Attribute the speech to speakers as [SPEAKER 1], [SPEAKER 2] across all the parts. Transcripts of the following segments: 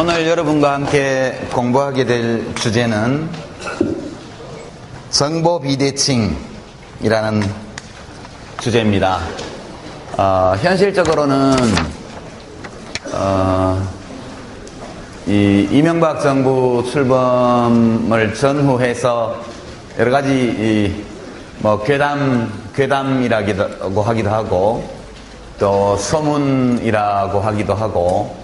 [SPEAKER 1] 오늘 여러분과 함께 공부하게 될 주제는 정보 비대칭이라는 주제입니다. 현실적으로는 이 이명박 정부 출범을 전후해서 여러 가지 괴담이라고 하기도 하고 또 소문이라고 하기도 하고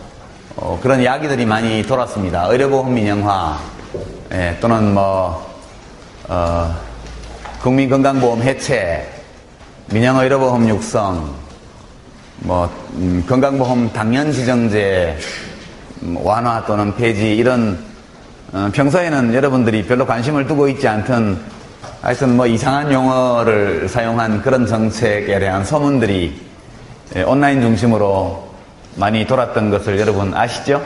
[SPEAKER 1] 그런 이야기들이 많이 돌았습니다. 의료보험 민영화 또는 국민건강보험 해체, 민영의료보험 육성, 건강보험 당연지정제 완화 또는 폐지, 이런 평소에는 여러분들이 별로 관심을 두고 있지 않던 하여튼 이상한 용어를 사용한 그런 정책에 대한 소문들이 온라인 중심으로 많이 돌았던 것을 여러분 아시죠?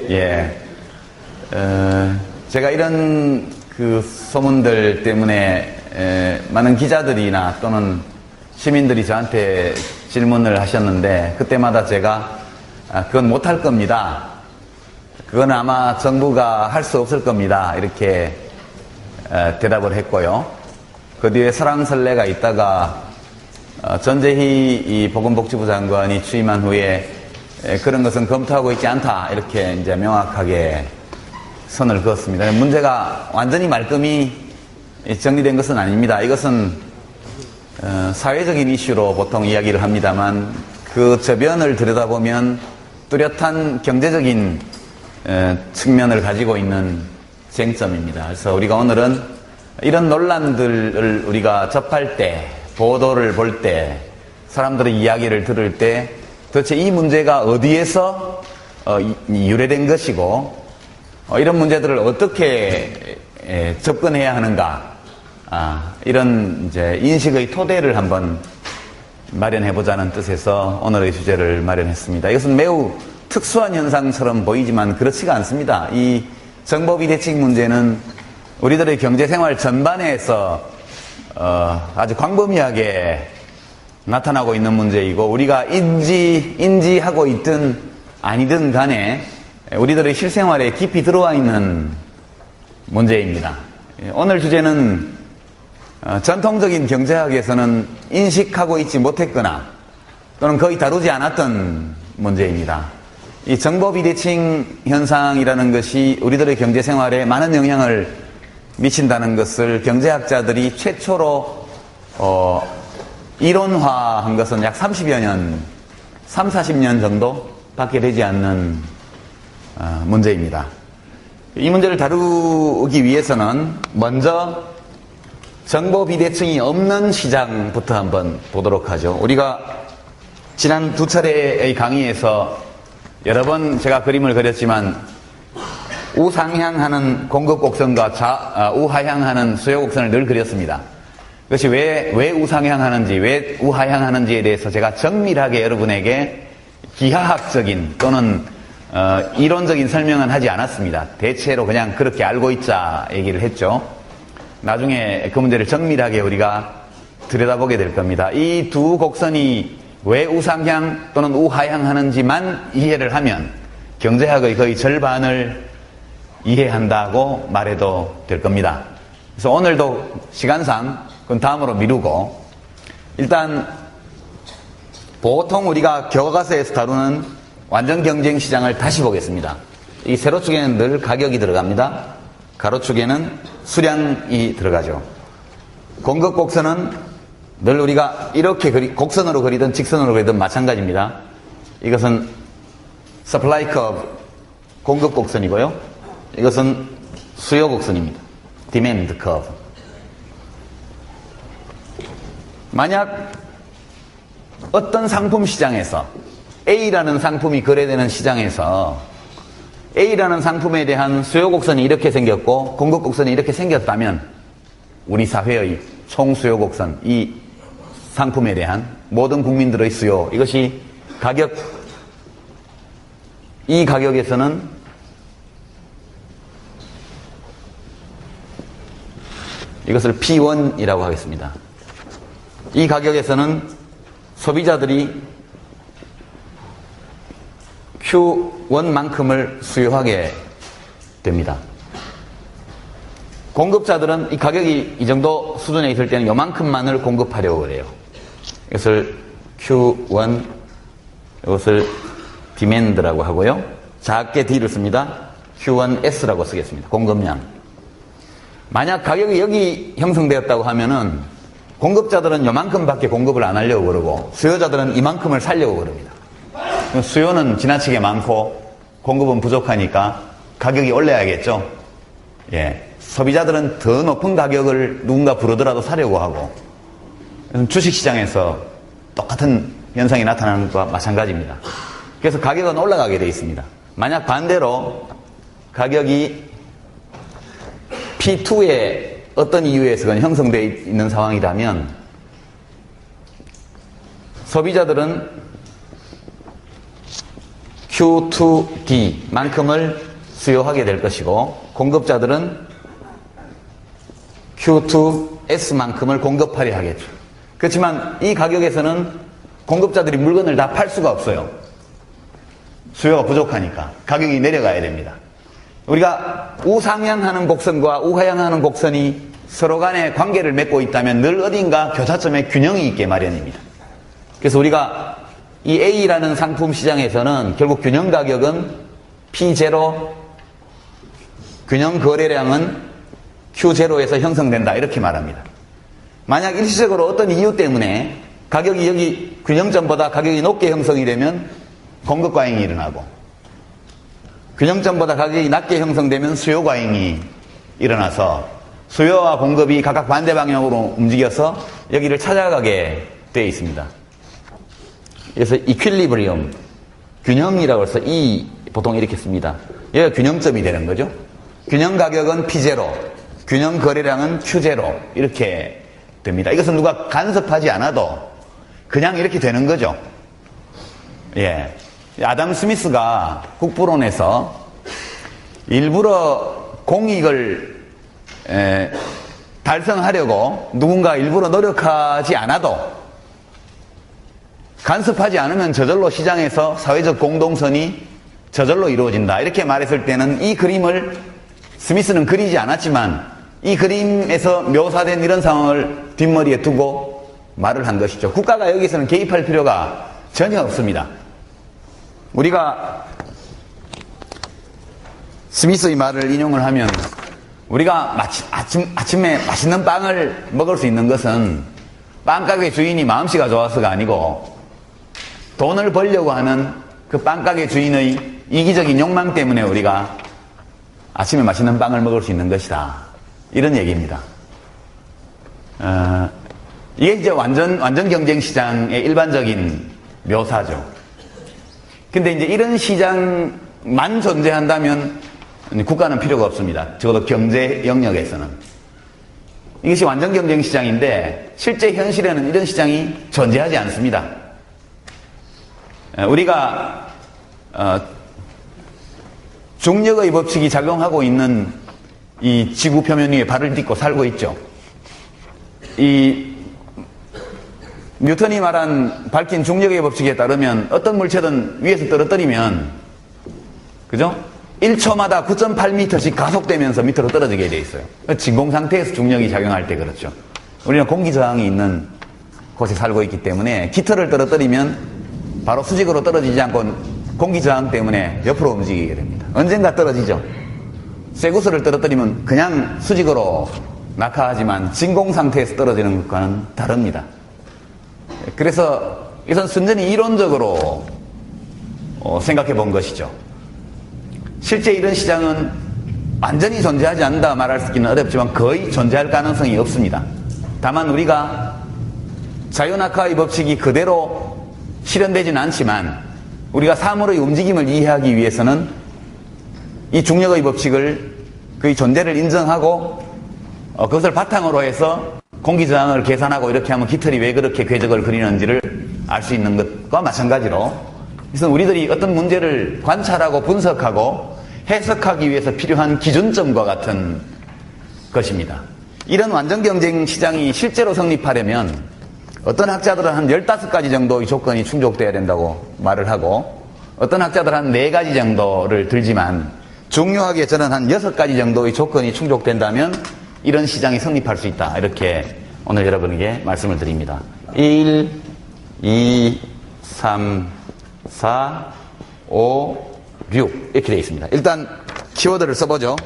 [SPEAKER 1] 예. 제가 이런 그 소문들 때문에 많은 기자들이나 또는 시민들이 저한테 질문을 하셨는데, 그때마다 제가 그건 못할 겁니다. 그건 아마 정부가 할 수 없을 겁니다. 이렇게 대답을 했고요. 그 뒤에 설왕설래가 있다가 전재희 이 보건복지부 장관이 취임한 후에 그런 것은 검토하고 있지 않다, 이렇게 이제 명확하게 선을 그었습니다. 문제가 완전히 말끔히 정리된 것은 아닙니다. 이것은 사회적인 이슈로 보통 이야기를 합니다만, 그 저변을 들여다보면 뚜렷한 경제적인 측면을 가지고 있는 쟁점입니다. 그래서 우리가 오늘은 이런 논란들을 우리가 접할 때, 보도를 볼 때, 사람들의 이야기를 들을 때 도대체 이 문제가 어디에서 유래된 것이고 이런 문제들을 어떻게 접근해야 하는가, 이런 이제 인식의 토대를 한번 마련해보자는 뜻에서 오늘의 주제를 마련했습니다. 이것은 매우 특수한 현상처럼 보이지만 그렇지가 않습니다. 이 정보 비대칭 문제는 우리들의 경제생활 전반에서 아주 광범위하게 나타나고 있는 문제이고, 우리가 인지하고 있든 아니든 간에 우리들의 실생활에 깊이 들어와 있는 문제입니다. 오늘 주제는 전통적인 경제학에서는 인식하고 있지 못했거나 또는 거의 다루지 않았던 문제입니다. 이 정보 비대칭 현상이라는 것이 우리들의 경제생활에 많은 영향을 미친다는 것을 경제학자들이 최초로 이론화한 것은 약 30여 년, 40년 정도 밖에 되지 않는 문제입니다. 이 문제를 다루기 위해서는 먼저 정보 비대칭이 없는 시장부터 한번 보도록 하죠. 우리가 지난 두 차례의 강의에서 여러 번 제가 그림을 그렸지만 우상향하는 공급 곡선과 우하향하는 수요 곡선을 늘 그렸습니다. 그것이 왜 우상향하는지, 왜 우하향하는지에 대해서 제가 정밀하게 여러분에게 기하학적인 또는 이론적인 설명은 하지 않았습니다. 대체로 그냥 그렇게 알고 있자 얘기를 했죠. 나중에 그 문제를 정밀하게 우리가 들여다보게 될 겁니다. 이 두 곡선이 왜 우상향 또는 우하향하는지만 이해를 하면 경제학의 거의 절반을 이해한다고 말해도 될 겁니다. 그래서 오늘도 시간상 그건 다음으로 미루고, 일단 보통 우리가 교과서에서 다루는 완전 경쟁 시장을 다시 보겠습니다. 이 세로축에는 늘 가격이 들어갑니다. 가로축에는 수량이 들어가죠. 공급 곡선은 늘 우리가 이렇게 곡선으로 그리든 직선으로 그리든 마찬가지입니다. 이것은 supply curve, 공급 곡선이고요. 이것은 수요 곡선입니다. demand curve. 만약 어떤 상품 시장에서, A라는 상품이 거래되는 시장에서 A라는 상품에 대한 수요 곡선이 이렇게 생겼고 공급 곡선이 이렇게 생겼다면 우리 사회의 총 수요 곡선, 이 상품에 대한 모든 국민들의 수요, 이것이 이 가격에서는 이것을 P1이라고 하겠습니다. 이 가격에서는 소비자들이 Q1만큼을 수요하게 됩니다. 공급자들은 이 가격이 이 정도 수준에 있을 때는 요만큼만을 공급하려고 그래요. 이것을 Q1, 이것을 demand라고 하고요. 작게 D를 씁니다. Q1S라고 쓰겠습니다. 공급량. 만약 가격이 여기 형성되었다고 하면은 공급자들은 요만큼밖에 공급을 안 하려고 그러고 수요자들은 이만큼을 살려고 그럽니다. 수요는 지나치게 많고 공급은 부족하니까 가격이 올라야겠죠. 예. 소비자들은 더 높은 가격을 누군가 부르더라도 사려고 하고 주식시장에서 똑같은 현상이 나타나는 것과 마찬가지입니다. 그래서 가격은 올라가게 되어 있습니다. 만약 반대로 가격이 P2에 어떤 이유에서건 형성되어 있는 상황이라면 소비자들은 Q2D만큼을 수요하게 될 것이고 공급자들은 Q2S만큼을 공급하려 하겠죠. 그렇지만 이 가격에서는 공급자들이 물건을 다 팔 수가 없어요. 수요가 부족하니까 가격이 내려가야 됩니다. 우리가 우상향하는 곡선과 우하향하는 곡선이 서로 간에 관계를 맺고 있다면 늘 어딘가 교차점에 균형이 있게 마련입니다. 그래서 우리가 이 A라는 상품 시장에서는 결국 균형 가격은 P0, 균형 거래량은 Q0에서 형성된다 이렇게 말합니다. 만약 일시적으로 어떤 이유 때문에 가격이 여기 균형점보다 가격이 높게 형성이 되면 공급 과잉이 일어나고 균형점보다 가격이 낮게 형성되면 수요 과잉이 일어나서 수요와 공급이 각각 반대 방향으로 움직여서 여기를 찾아가게 되어 있습니다. 그래서 이퀄리브리엄, 균형이라고 해서 보통 이렇게 씁니다. 여기가 균형점이 되는 거죠. 균형 가격은 P0, 균형 거래량은 Q0 이렇게 됩니다. 이것은 누가 간섭하지 않아도 그냥 이렇게 되는 거죠. 예. 아담 스미스가 국부론에서 일부러 공익을 달성하려고 누군가 일부러 노력하지 않아도 간섭하지 않으면 저절로 시장에서 사회적 공동선이 저절로 이루어진다. 이렇게 말했을 때는 이 그림을 스미스는 그리지 않았지만 이 그림에서 묘사된 이런 상황을 뒷머리에 두고 말을 한 것이죠. 국가가 여기서는 개입할 필요가 전혀 없습니다. 우리가 스미스의 말을 인용을 하면 우리가 아침에 맛있는 빵을 먹을 수 있는 것은 빵가게 주인이 마음씨가 좋아서가 아니고 돈을 벌려고 하는 그 빵가게 주인의 이기적인 욕망 때문에 우리가 아침에 맛있는 빵을 먹을 수 있는 것이다. 이런 얘기입니다. 이게 이제 완전 경쟁 시장의 일반적인 묘사죠. 근데 이제 이런 시장만 존재한다면 국가는 필요가 없습니다. 적어도 경제 영역에서는. 이것이 완전 경쟁 시장인데 실제 현실에는 이런 시장이 존재하지 않습니다. 우리가 중력의 법칙이 작용하고 있는 이 지구 표면 위에 발을 딛고 살고 있죠. 이 뉴턴이 말한 밝힌 중력의 법칙에 따르면 어떤 물체든 위에서 떨어뜨리면 그죠? 1초마다 9.8m씩 가속되면서 밑으로 떨어지게 돼 있어요. 진공 상태에서 중력이 작용할 때 그렇죠. 우리는 공기 저항이 있는 곳에 살고 있기 때문에 깃털을 떨어뜨리면 바로 수직으로 떨어지지 않고 공기 저항 때문에 옆으로 움직이게 됩니다. 언젠가 떨어지죠. 쇠구슬을 떨어뜨리면 그냥 수직으로 낙하하지만 진공 상태에서 떨어지는 것과는 다릅니다. 그래서 이것은 순전히 이론적으로 생각해 본 것이죠. 실제 이런 시장은 완전히 존재하지 않는다 말할 수 있기는 어렵지만 거의 존재할 가능성이 없습니다. 다만 우리가 자유낙하의 법칙이 그대로 실현되지는 않지만 우리가 사물의 움직임을 이해하기 위해서는 이 중력의 법칙을 그의 존재를 인정하고 그것을 바탕으로 해서 공기저항을 계산하고 이렇게 하면 깃털이 왜 그렇게 궤적을 그리는지를 알 수 있는 것과 마찬가지로 그래서 우리들이 어떤 문제를 관찰하고 분석하고 해석하기 위해서 필요한 기준점과 같은 것입니다. 이런 완전 경쟁 시장이 실제로 성립하려면 어떤 학자들은 한 15가지 정도의 조건이 충족돼야 된다고 말을 하고 어떤 학자들 한 4가지 정도를 들지만 중요하게 저는 한 6가지 정도의 조건이 충족된다면 이런 시장이 성립할 수 있다. 이렇게 오늘 여러분에게 말씀을 드립니다. 1, 2, 3, 4, 5, 6 이렇게 되어 있습니다. 일단 키워드를 써보죠.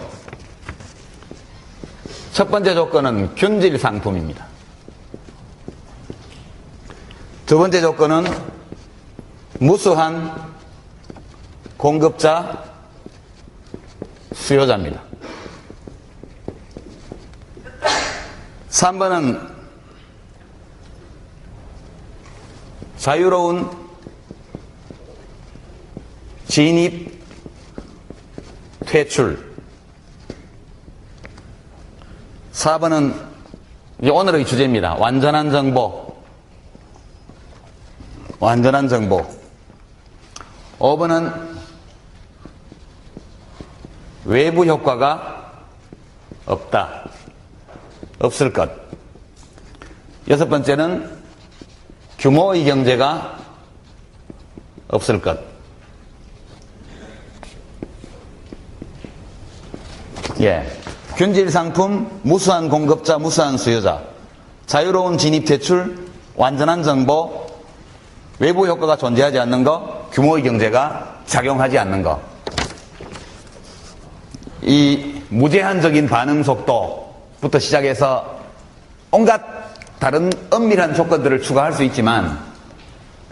[SPEAKER 1] 첫 번째 조건은 균질 상품입니다. 두 번째 조건은 무수한 공급자, 수요자입니다. 3번은 자유로운 진입, 퇴출. 4번은 오늘의 주제입니다. 완전한 정보. 완전한 정보. 5번은 외부 효과가 없다. 없을 것. 6번째는 규모의 경제가 없을 것. 예. 균질 상품, 무수한 공급자, 무수한 수요자, 자유로운 진입 퇴출, 완전한 정보, 외부 효과가 존재하지 않는 것, 규모의 경제가 작용하지 않는 것. 이 무제한적인 반응 속도부터 시작해서 온갖 다른 엄밀한 조건들을 추가할 수 있지만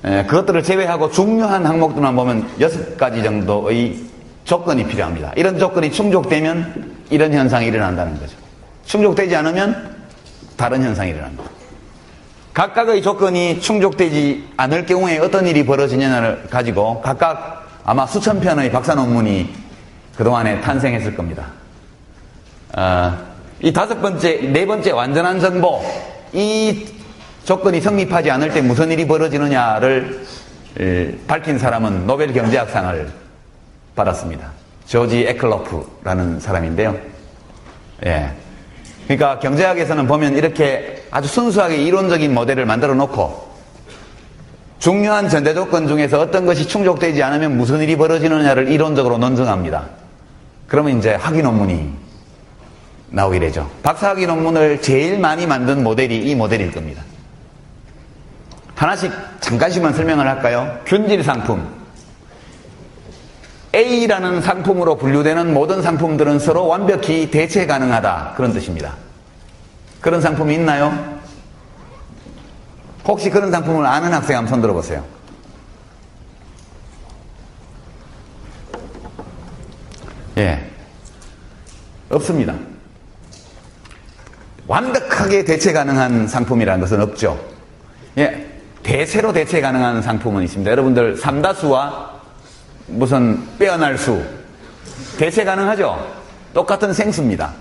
[SPEAKER 1] 그것들을 제외하고 중요한 항목들만 보면 6가지 정도의 조건이 필요합니다. 이런 조건이 충족되면 이런 현상이 일어난다는 거죠. 충족되지 않으면 다른 현상이 일어납니다. 각각의 조건이 충족되지 않을 경우에 어떤 일이 벌어지냐를 가지고 각각 아마 수천 편의 박사 논문이 그동안에 탄생했을 겁니다. 이 5번째, 4번째 완전한 정보, 이 조건이 성립하지 않을 때 무슨 일이 벌어지느냐를 밝힌 사람은 노벨 경제학상을 받았습니다. 조지 에클로프라는 사람인데요. 예. 그러니까 경제학에서는 보면 이렇게 아주 순수하게 이론적인 모델을 만들어 놓고 중요한 전제 조건 중에서 어떤 것이 충족되지 않으면 무슨 일이 벌어지느냐를 이론적으로 논증합니다. 그러면 이제 학위 논문이 나오게 되죠. 박사학위 논문을 제일 많이 만든 모델이 이 모델일 겁니다. 하나씩 잠깐씩만 설명을 할까요? 균질 상품. A라는 상품으로 분류되는 모든 상품들은 서로 완벽히 대체 가능하다. 그런 뜻입니다. 그런 상품이 있나요? 혹시 그런 상품을 아는 학생 한번 손 들어보세요. 예. 없습니다. 완벽하게 대체 가능한 상품이라는 것은 없죠. 예. 대체로 대체 가능한 상품은 있습니다. 여러분들 삼다수와 무슨 빼어날 수 대체 가능하죠? 똑같은 생수입니다.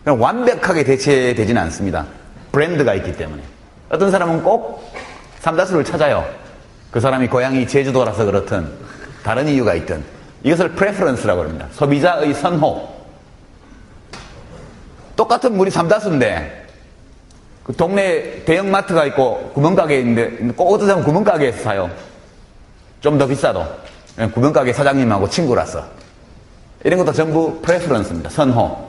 [SPEAKER 1] 그럼 완벽하게 대체되지는 않습니다. 브랜드가 있기 때문에. 어떤 사람은 꼭 삼다수를 찾아요. 그 사람이 고향이 제주도라서 그렇든 다른 이유가 있든. 이것을 프레퍼런스라고 합니다. 소비자의 선호. 똑같은 물이 삼다수인데 그 동네에 대형마트가 있고 구멍가게 있는데 꼭 어떤 사람은 구멍가게에서 사요. 좀 더 비싸도. 구멍가게 사장님하고 친구라서. 이런 것도 전부 프레퍼런스입니다. 선호.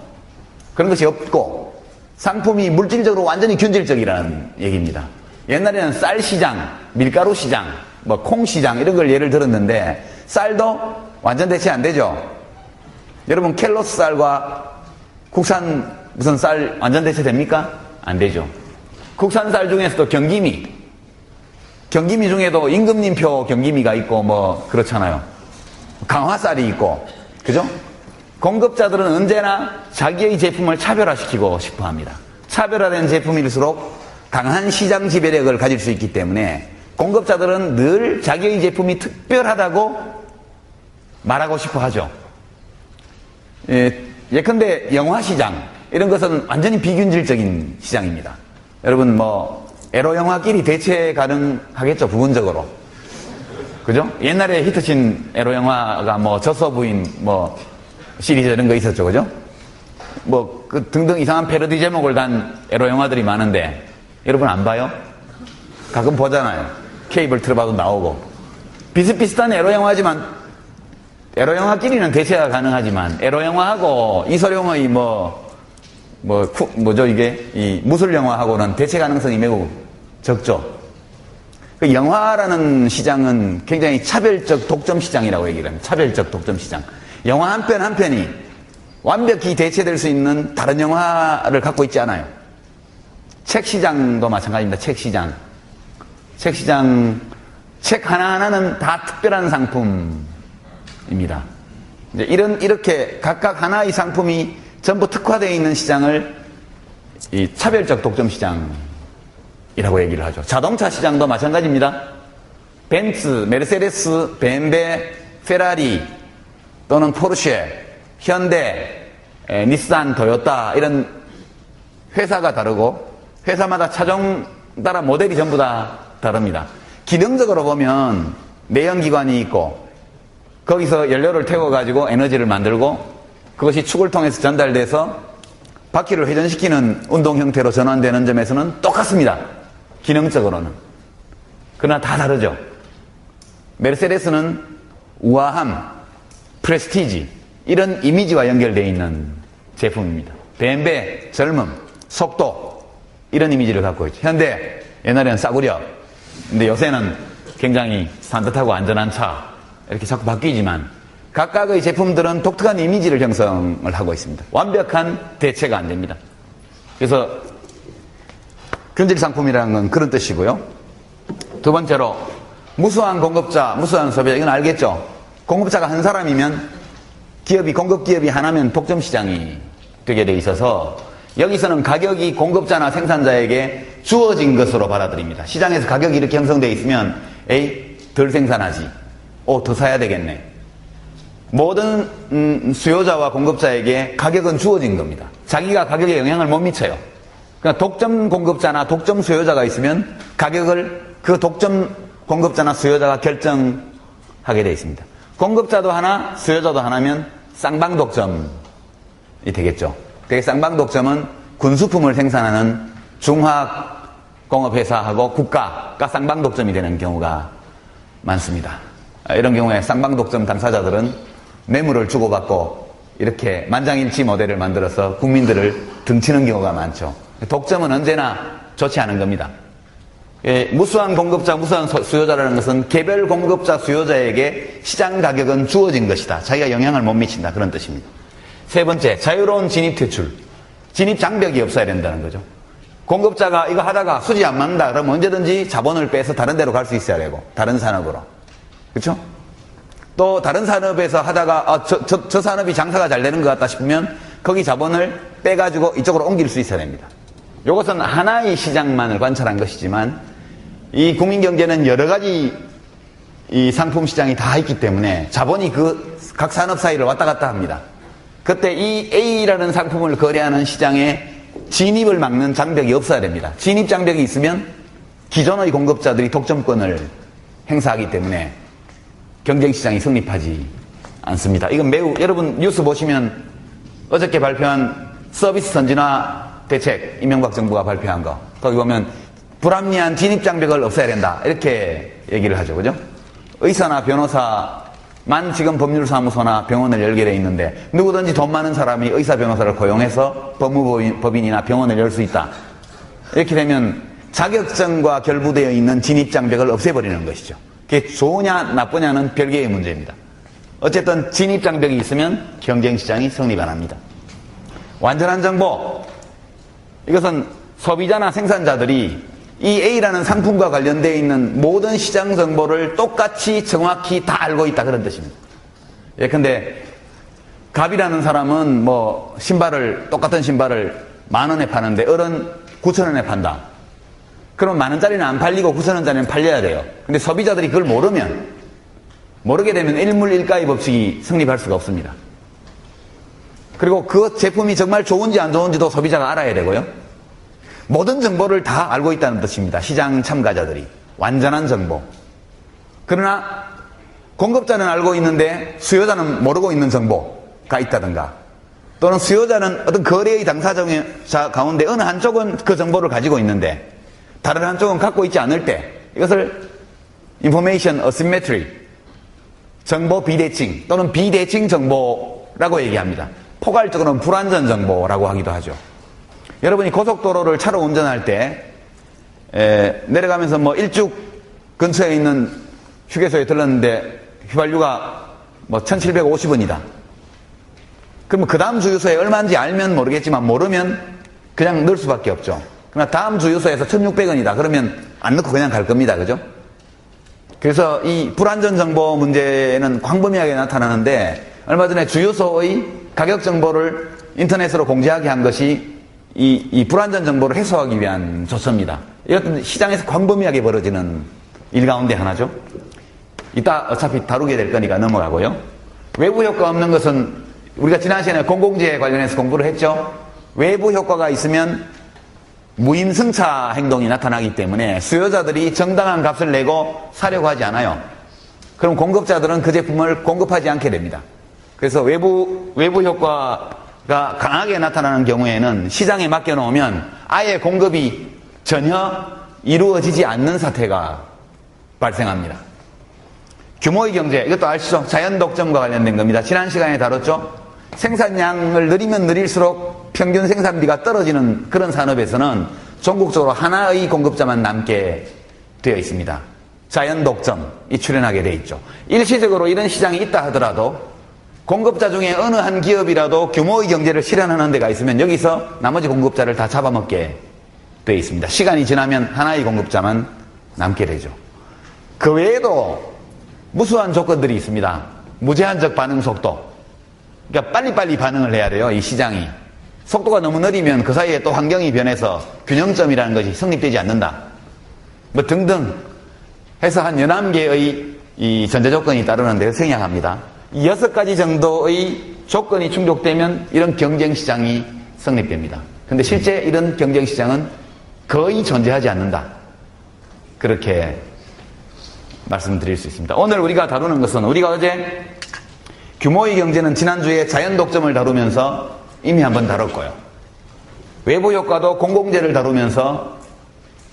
[SPEAKER 1] 그런 것이 없고 상품이 물질적으로 완전히 균질적이라는 얘기입니다. 옛날에는 쌀 시장, 밀가루 시장, 뭐 콩 시장 이런 걸 예를 들었는데 쌀도 완전 대체 안 되죠. 여러분 켈로스 쌀과 국산 무슨 쌀 완전 대체 됩니까? 안 되죠. 국산 쌀 중에서도 경기미 중에도 임금님표 경기미가 있고 뭐 그렇잖아요. 강화쌀이 있고 그죠? 공급자들은 언제나 자기의 제품을 차별화시키고 싶어 합니다. 차별화된 제품일수록 강한 시장 지배력을 가질 수 있기 때문에 공급자들은 늘 자기의 제품이 특별하다고 말하고 싶어 하죠. 예컨대 영화 시장 이런 것은 완전히 비균질적인 시장입니다. 여러분 뭐 에로 영화끼리 대체 가능하겠죠, 부분적으로. 그죠? 옛날에 히트친 에로 영화가 뭐 저서 부인 뭐 시리즈 이런 거 있었죠, 그죠? 뭐 그 등등 이상한 패러디 제목을 단 에로 영화들이 많은데 여러분 안 봐요? 가끔 보잖아요. 케이블 틀어봐도 나오고. 비슷비슷한 에로 영화지만 에로영화끼리는 대체가 가능하지만, 에로영화하고 이소룡의 이 무술영화하고는 대체 가능성이 매우 적죠. 그 영화라는 시장은 굉장히 차별적 독점 시장이라고 얘기를 합니다. 차별적 독점 시장. 영화 한 편 한 편이 완벽히 대체될 수 있는 다른 영화를 갖고 있지 않아요. 책 시장도 마찬가지입니다. 책 시장. 책 하나하나는 다 특별한 상품입니다. 이제 이렇게 각각 하나의 상품이 전부 특화되어 있는 시장을 이 차별적 독점 시장이라고 얘기를 하죠. 자동차 시장도 마찬가지입니다. 벤츠, 메르세데스, 벤베, 페라리 또는 포르쉐, 현대, 닛산, 토요타 이런 회사가 다르고 회사마다 차종 따라 모델이 전부 다 다릅니다. 기능적으로 보면 내연기관이 있고 거기서 연료를 태워가지고 에너지를 만들고 그것이 축을 통해서 전달돼서 바퀴를 회전시키는 운동 형태로 전환되는 점에서는 똑같습니다. 기능적으로는. 그러나 다 다르죠. 메르세데스는 우아함, 프레스티지 이런 이미지와 연결되어 있는 제품입니다. 벤베, 젊음, 속도 이런 이미지를 갖고 있죠. 현대, 옛날에는 싸구려 근데 요새는 굉장히 산뜻하고 안전한 차 이렇게 자꾸 바뀌지만 각각의 제품들은 독특한 이미지를 형성을 하고 있습니다. 완벽한 대체가 안 됩니다. 그래서 균질 상품이라는 건 그런 뜻이고요. 두 번째로 무수한 공급자, 무수한 소비자 이건 알겠죠? 공급자가 한 사람이면 공급 기업이 하나면 독점 시장이 되게 돼 있어서 여기서는 가격이 공급자나 생산자에게 주어진 것으로 받아들입니다. 시장에서 가격이 이렇게 형성되어 있으면 덜 생산하지. 더 사야 되겠네. 모든 수요자와 공급자에게 가격은 주어진 겁니다. 자기가 가격에 영향을 못 미쳐요. 그러니까 독점 공급자나 독점 수요자가 있으면 가격을 그 독점 공급자나 수요자가 결정하게 되어 있습니다. 공급자도 하나, 수요자도 하나면 쌍방독점이 되겠죠. 그 쌍방독점은 군수품을 생산하는 중화공업회사하고 국가가 쌍방독점이 되는 경우가 많습니다. 이런 경우에 쌍방독점 당사자들은 뇌물을 주고받고 이렇게 만장일치 모델을 만들어서 국민들을 등치는 경우가 많죠. 독점은 언제나 좋지 않은 겁니다. 무수한 공급자, 무수한 수요자라는 것은 개별 공급자, 수요자에게 시장 가격은 주어진 것이다. 자기가 영향을 못 미친다. 그런 뜻입니다. 세 번째, 자유로운 진입 퇴출. 진입 장벽이 없어야 된다는 거죠. 공급자가 이거 하다가 수지 안 맞는다. 그러면 언제든지 자본을 빼서 다른 데로 갈 수 있어야 되고, 다른 산업으로. 그렇죠? 또 다른 산업에서 하다가 저 산업이 장사가 잘 되는 것 같다 싶으면 거기 자본을 빼가지고 이쪽으로 옮길 수 있어야 됩니다. 이것은 하나의 시장만을 관찰한 것이지만 이 국민경제는 여러 가지 이 상품 시장이 다 있기 때문에 자본이 그 각 산업 사이를 왔다 갔다 합니다. 그때 이 A라는 상품을 거래하는 시장에 진입을 막는 장벽이 없어야 됩니다. 진입 장벽이 있으면 기존의 공급자들이 독점권을 행사하기 때문에 경쟁시장이 성립하지 않습니다. 이건 매우 여러분 뉴스 보시면 어저께 발표한 서비스 선진화 대책 이명박 정부가 발표한 거 거기 보면 불합리한 진입 장벽을 없애야 된다 이렇게 얘기를 하죠. 그죠? 의사나 변호사만 지금 법률사무소나 병원을 열게 돼 있는데 누구든지 돈 많은 사람이 의사 변호사를 고용해서 법무법인이나 병원을 열 수 있다. 이렇게 되면 자격증과 결부되어 있는 진입 장벽을 없애버리는 것이죠. 그게 좋으냐 나쁘냐는 별개의 문제입니다. 어쨌든 진입 장벽이 있으면 경쟁시장이 성립 안 합니다. 완전한 정보, 이것은 소비자나 생산자들이 이 A라는 상품과 관련되어 있는 모든 시장 정보를 똑같이 정확히 다 알고 있다 그런 뜻입니다. 예컨대 갑이라는 사람은 똑같은 신발을 10,000원에 파는데 을은 9,000원에 판다. 그럼 10,000원짜리는 안 팔리고 9,000원짜리는 팔려야 돼요. 근데 소비자들이 그걸 모르게 되면 일물일가의 법칙이 성립할 수가 없습니다. 그리고 그 제품이 정말 좋은지 안 좋은지도 소비자가 알아야 되고요. 모든 정보를 다 알고 있다는 뜻입니다. 시장 참가자들이. 완전한 정보. 그러나 공급자는 알고 있는데 수요자는 모르고 있는 정보가 있다든가 또는 수요자는 어떤 거래의 당사자 가운데 어느 한쪽은 그 정보를 가지고 있는데 다른 한쪽은 갖고 있지 않을 때 이것을 information asymmetry, 정보 비대칭 또는 비대칭 정보라고 얘기합니다. 포괄적으로는 불완전 정보라고 하기도 하죠. 여러분이 고속도로를 차로 운전할 때 내려가면서 뭐 일죽 근처에 있는 휴게소에 들렀는데 휘발유가 뭐 1750원이다. 그러면 그 다음 주유소에 얼마인지 알면 모르겠지만 모르면 그냥 넣을 수밖에 없죠. 그러나 다음 주유소에서 1600원이다. 그러면 안 넣고 그냥 갈 겁니다. 그죠? 그래서 이 불완전 정보 문제는 광범위하게 나타나는데 얼마 전에 주유소의 가격 정보를 인터넷으로 공지하게 한 것이 이 불완전 정보를 해소하기 위한 조처입니다. 이것도 시장에서 광범위하게 벌어지는 일 가운데 하나죠. 이따 어차피 다루게 될 거니까 넘어가고요. 외부 효과 없는 것은 우리가 지난 시간에 공공재 관련해서 공부를 했죠. 외부 효과가 있으면 무임승차 행동이 나타나기 때문에 수요자들이 정당한 값을 내고 사려고 하지 않아요. 그럼 공급자들은 그 제품을 공급하지 않게 됩니다. 그래서 외부 효과가 강하게 나타나는 경우에는 시장에 맡겨놓으면 아예 공급이 전혀 이루어지지 않는 사태가 발생합니다. 규모의 경제, 이것도 아시죠? 자연 독점과 관련된 겁니다. 지난 시간에 다뤘죠? 생산량을 늘리면 늘릴수록 평균 생산비가 떨어지는 그런 산업에서는 전국적으로 하나의 공급자만 남게 되어 있습니다. 자연 독점이 출현하게 되어 있죠. 일시적으로 이런 시장이 있다 하더라도 공급자 중에 어느 한 기업이라도 규모의 경제를 실현하는 데가 있으면 여기서 나머지 공급자를 다 잡아먹게 되어 있습니다. 시간이 지나면 하나의 공급자만 남게 되죠. 그 외에도 무수한 조건들이 있습니다. 무제한적 반응 속도. 그러니까 빨리빨리 반응을 해야 돼요. 이 시장이. 속도가 너무 느리면 그 사이에 또 환경이 변해서 균형점이라는 것이 성립되지 않는다. 뭐 등등 해서 한 11개의 이 전제 조건이 따르는데 생략합니다. 이 6가지 정도의 조건이 충족되면 이런 경쟁시장이 성립됩니다. 근데 실제 이런 경쟁시장은 거의 존재하지 않는다. 그렇게 말씀드릴 수 있습니다. 오늘 우리가 다루는 것은 우리가 어제 규모의 경제는 지난주에 자연 독점을 다루면서 이미 한번 다뤘고요. 외부 효과도 공공재를 다루면서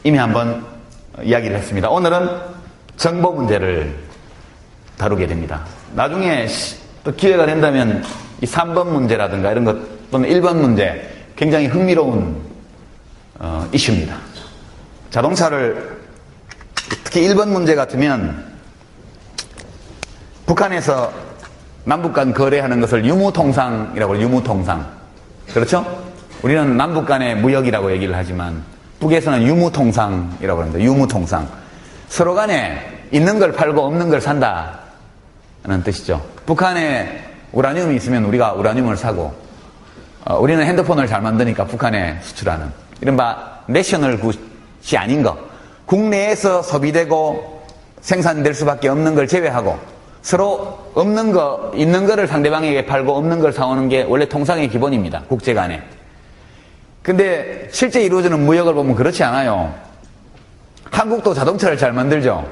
[SPEAKER 1] 이미 한번 이야기를 했습니다. 오늘은 정보 문제를 다루게 됩니다. 나중에 또 기회가 된다면 이 3번 문제라든가 이런 것 또는 1번 문제 굉장히 흥미로운 이슈입니다. 자동차를 특히 1번 문제 같으면 북한에서 남북 간 거래하는 것을 유무통상이라고 해요. 유무통상. 그렇죠? 우리는 남북 간의 무역이라고 얘기를 하지만 북에서는 유무통상이라고 합니다. 유무통상. 서로 간에 있는 걸 팔고 없는 걸 산다는 뜻이죠. 북한에 우라늄이 있으면 우리가 우라늄을 사고 우리는 핸드폰을 잘 만드니까 북한에 수출하는 이른바 내셔널 굿이 아닌 거. 국내에서 소비되고 생산될 수밖에 없는 걸 제외하고 서로 없는 거, 있는 거를 상대방에게 팔고 없는 걸 사오는 게 원래 통상의 기본입니다. 국제 간에. 근데 실제 이루어지는 무역을 보면 그렇지 않아요. 한국도 자동차를 잘 만들죠.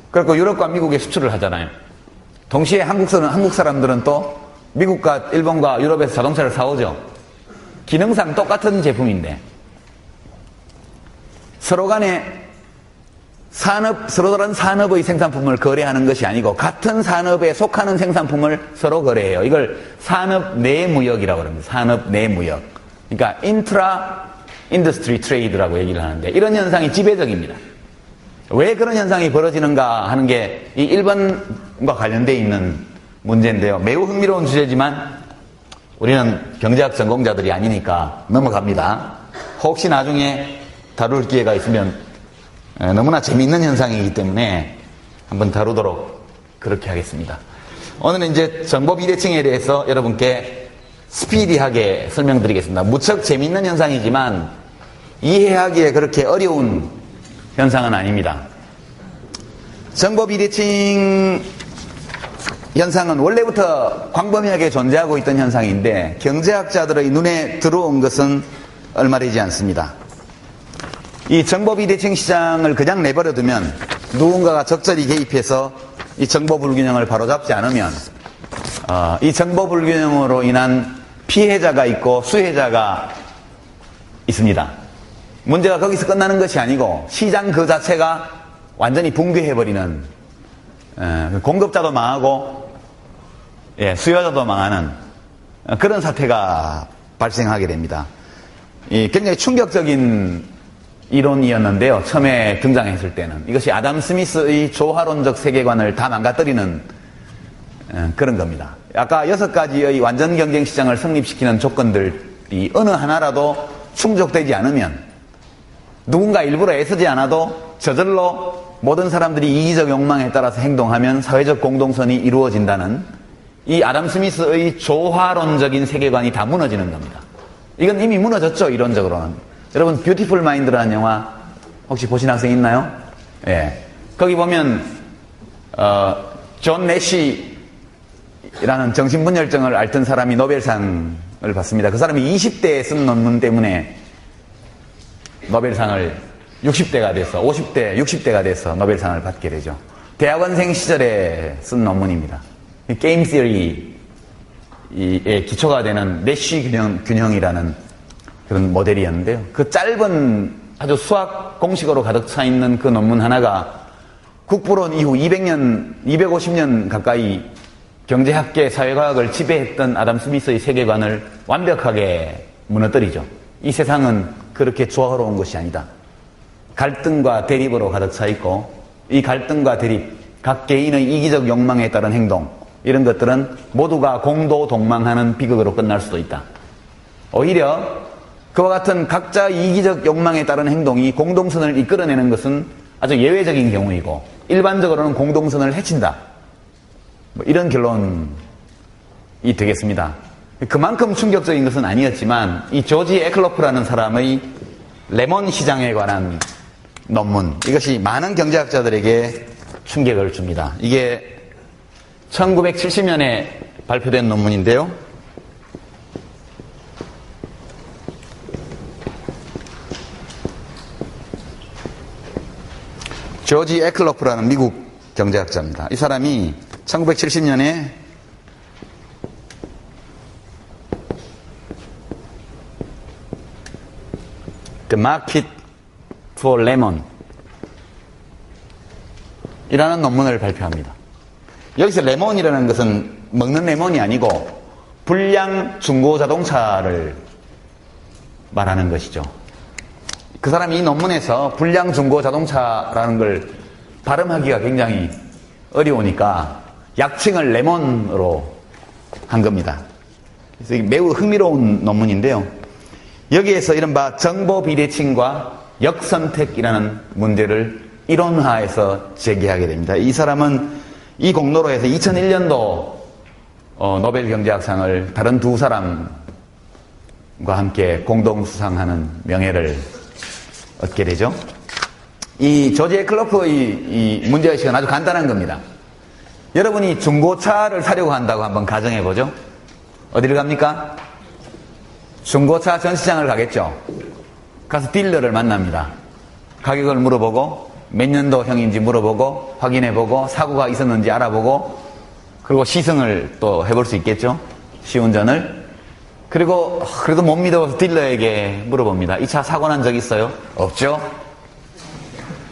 [SPEAKER 1] 그리고 유럽과 미국에 수출을 하잖아요. 동시에 한국 사람들은 또 미국과 일본과 유럽에서 자동차를 사오죠. 기능상 똑같은 제품인데 서로 간에 서로 다른 산업의 생산품을 거래하는 것이 아니고 같은 산업에 속하는 생산품을 서로 거래해요. 이걸 산업 내 무역이라고 합니다. 산업 내 무역. 그러니까 인트라 인더스트리 트레이드라고 얘기를 하는데 이런 현상이 지배적입니다. 왜 그런 현상이 벌어지는가 하는 게 이 1번과 관련되어 있는 문제인데요. 매우 흥미로운 주제지만 우리는 경제학 전공자들이 아니니까 넘어갑니다. 혹시 나중에 다룰 기회가 있으면 너무나 재미있는 현상이기 때문에 한번 다루도록 그렇게 하겠습니다. 오늘은 이제 정보 비대칭에 대해서 여러분께 스피디하게 설명드리겠습니다. 무척 재미있는 현상이지만 이해하기에 그렇게 어려운 현상은 아닙니다. 정보 비대칭 현상은 원래부터 광범위하게 존재하고 있던 현상인데 경제학자들의 눈에 들어온 것은 얼마 되지 않습니다. 이 정보 비대칭 시장을 그냥 내버려두면 누군가가 적절히 개입해서 이 정보 불균형을 바로잡지 않으면 이 정보 불균형으로 인한 피해자가 있고 수혜자가 있습니다. 문제가 거기서 끝나는 것이 아니고 시장 그 자체가 완전히 붕괴해버리는 공급자도 망하고 수요자도 망하는 그런 사태가 발생하게 됩니다. 굉장히 충격적인 이론이었는데요. 처음에 등장했을 때는 이것이 아담 스미스의 조화론적 세계관을 다 망가뜨리는 그런 겁니다. 아까 6가지의 완전 경쟁 시장을 성립시키는 조건들이 어느 하나라도 충족되지 않으면 누군가 일부러 애쓰지 않아도 저절로 모든 사람들이 이기적 욕망에 따라서 행동하면 사회적 공동선이 이루어진다는 이 아담 스미스의 조화론적인 세계관이 다 무너지는 겁니다. 이건 이미 무너졌죠, 이론적으로는. 여러분, 뷰티풀 마인드라는 영화 혹시 보신 학생 있나요? 거기 보면 존 내시라는 정신분열증을 앓던 사람이 노벨상을 받습니다. 그 사람이 20대에 쓴 논문 때문에 노벨상을 60대가 돼서 50대, 60대가 돼서 노벨상을 받게 되죠. 대학원생 시절에 쓴 논문입니다. 게임 시어리의 기초가 되는 내시 균형이라는 그런 모델이었는데요. 그 짧은 아주 수학 공식으로 가득 차 있는 그 논문 하나가 국부론 이후 250년 가까이 경제학계 사회과학을 지배했던 아담 스미스의 세계관을 완벽하게 무너뜨리죠. 이 세상은 그렇게 조화로운 것이 아니다. 갈등과 대립으로 가득 차 있고 이 갈등과 대립, 각 개인의 이기적 욕망에 따른 행동, 이런 것들은 모두가 공도 동망하는 비극으로 끝날 수도 있다. 오히려 그와 같은 각자 이기적 욕망에 따른 행동이 공동선을 이끌어내는 것은 아주 예외적인 경우이고 일반적으로는 공동선을 해친다. 이런 결론이 되겠습니다. 그만큼 충격적인 것은 아니었지만 이 조지 에클로프라는 사람의 레몬 시장에 관한 논문, 이것이 많은 경제학자들에게 충격을 줍니다. 이게 1970년에 발표된 논문인데요. 조지 에클로프라는 미국 경제학자입니다. 이 사람이 1970년에 The Market for Lemon 이라는 논문을 발표합니다. 여기서 레몬이라는 것은 먹는 레몬이 아니고 불량 중고 자동차를 말하는 것이죠. 그 사람이 이 논문에서 불량 중고 자동차라는 걸 발음하기가 굉장히 어려우니까 약칭을 레몬으로 한 겁니다. 그래서 이게 매우 흥미로운 논문인데요. 여기에서 이른바 정보 비대칭과 역선택이라는 문제를 이론화해서 제기하게 됩니다. 이 사람은 이 공로로 해서 2001년도 노벨 경제학상을 다른 두 사람과 함께 공동 수상하는 명예를 얻게 되죠. 이 조지 에클로프의 이 문제의식은 아주 간단한 겁니다. 여러분이 중고차를 사려고 한다고 한번 가정해 보죠. 어디를 갑니까? 중고차 전시장을 가겠죠. 가서 딜러를 만납니다. 가격을 물어보고 몇 년도형인지 물어보고 확인해보고 사고가 있었는지 알아보고 그리고 시승을 또 해볼 수 있겠죠. 시운전을. 그리고 그래도 못 믿어서 딜러에게 물어봅니다. 이 차 사고 난 적 있어요? 없죠.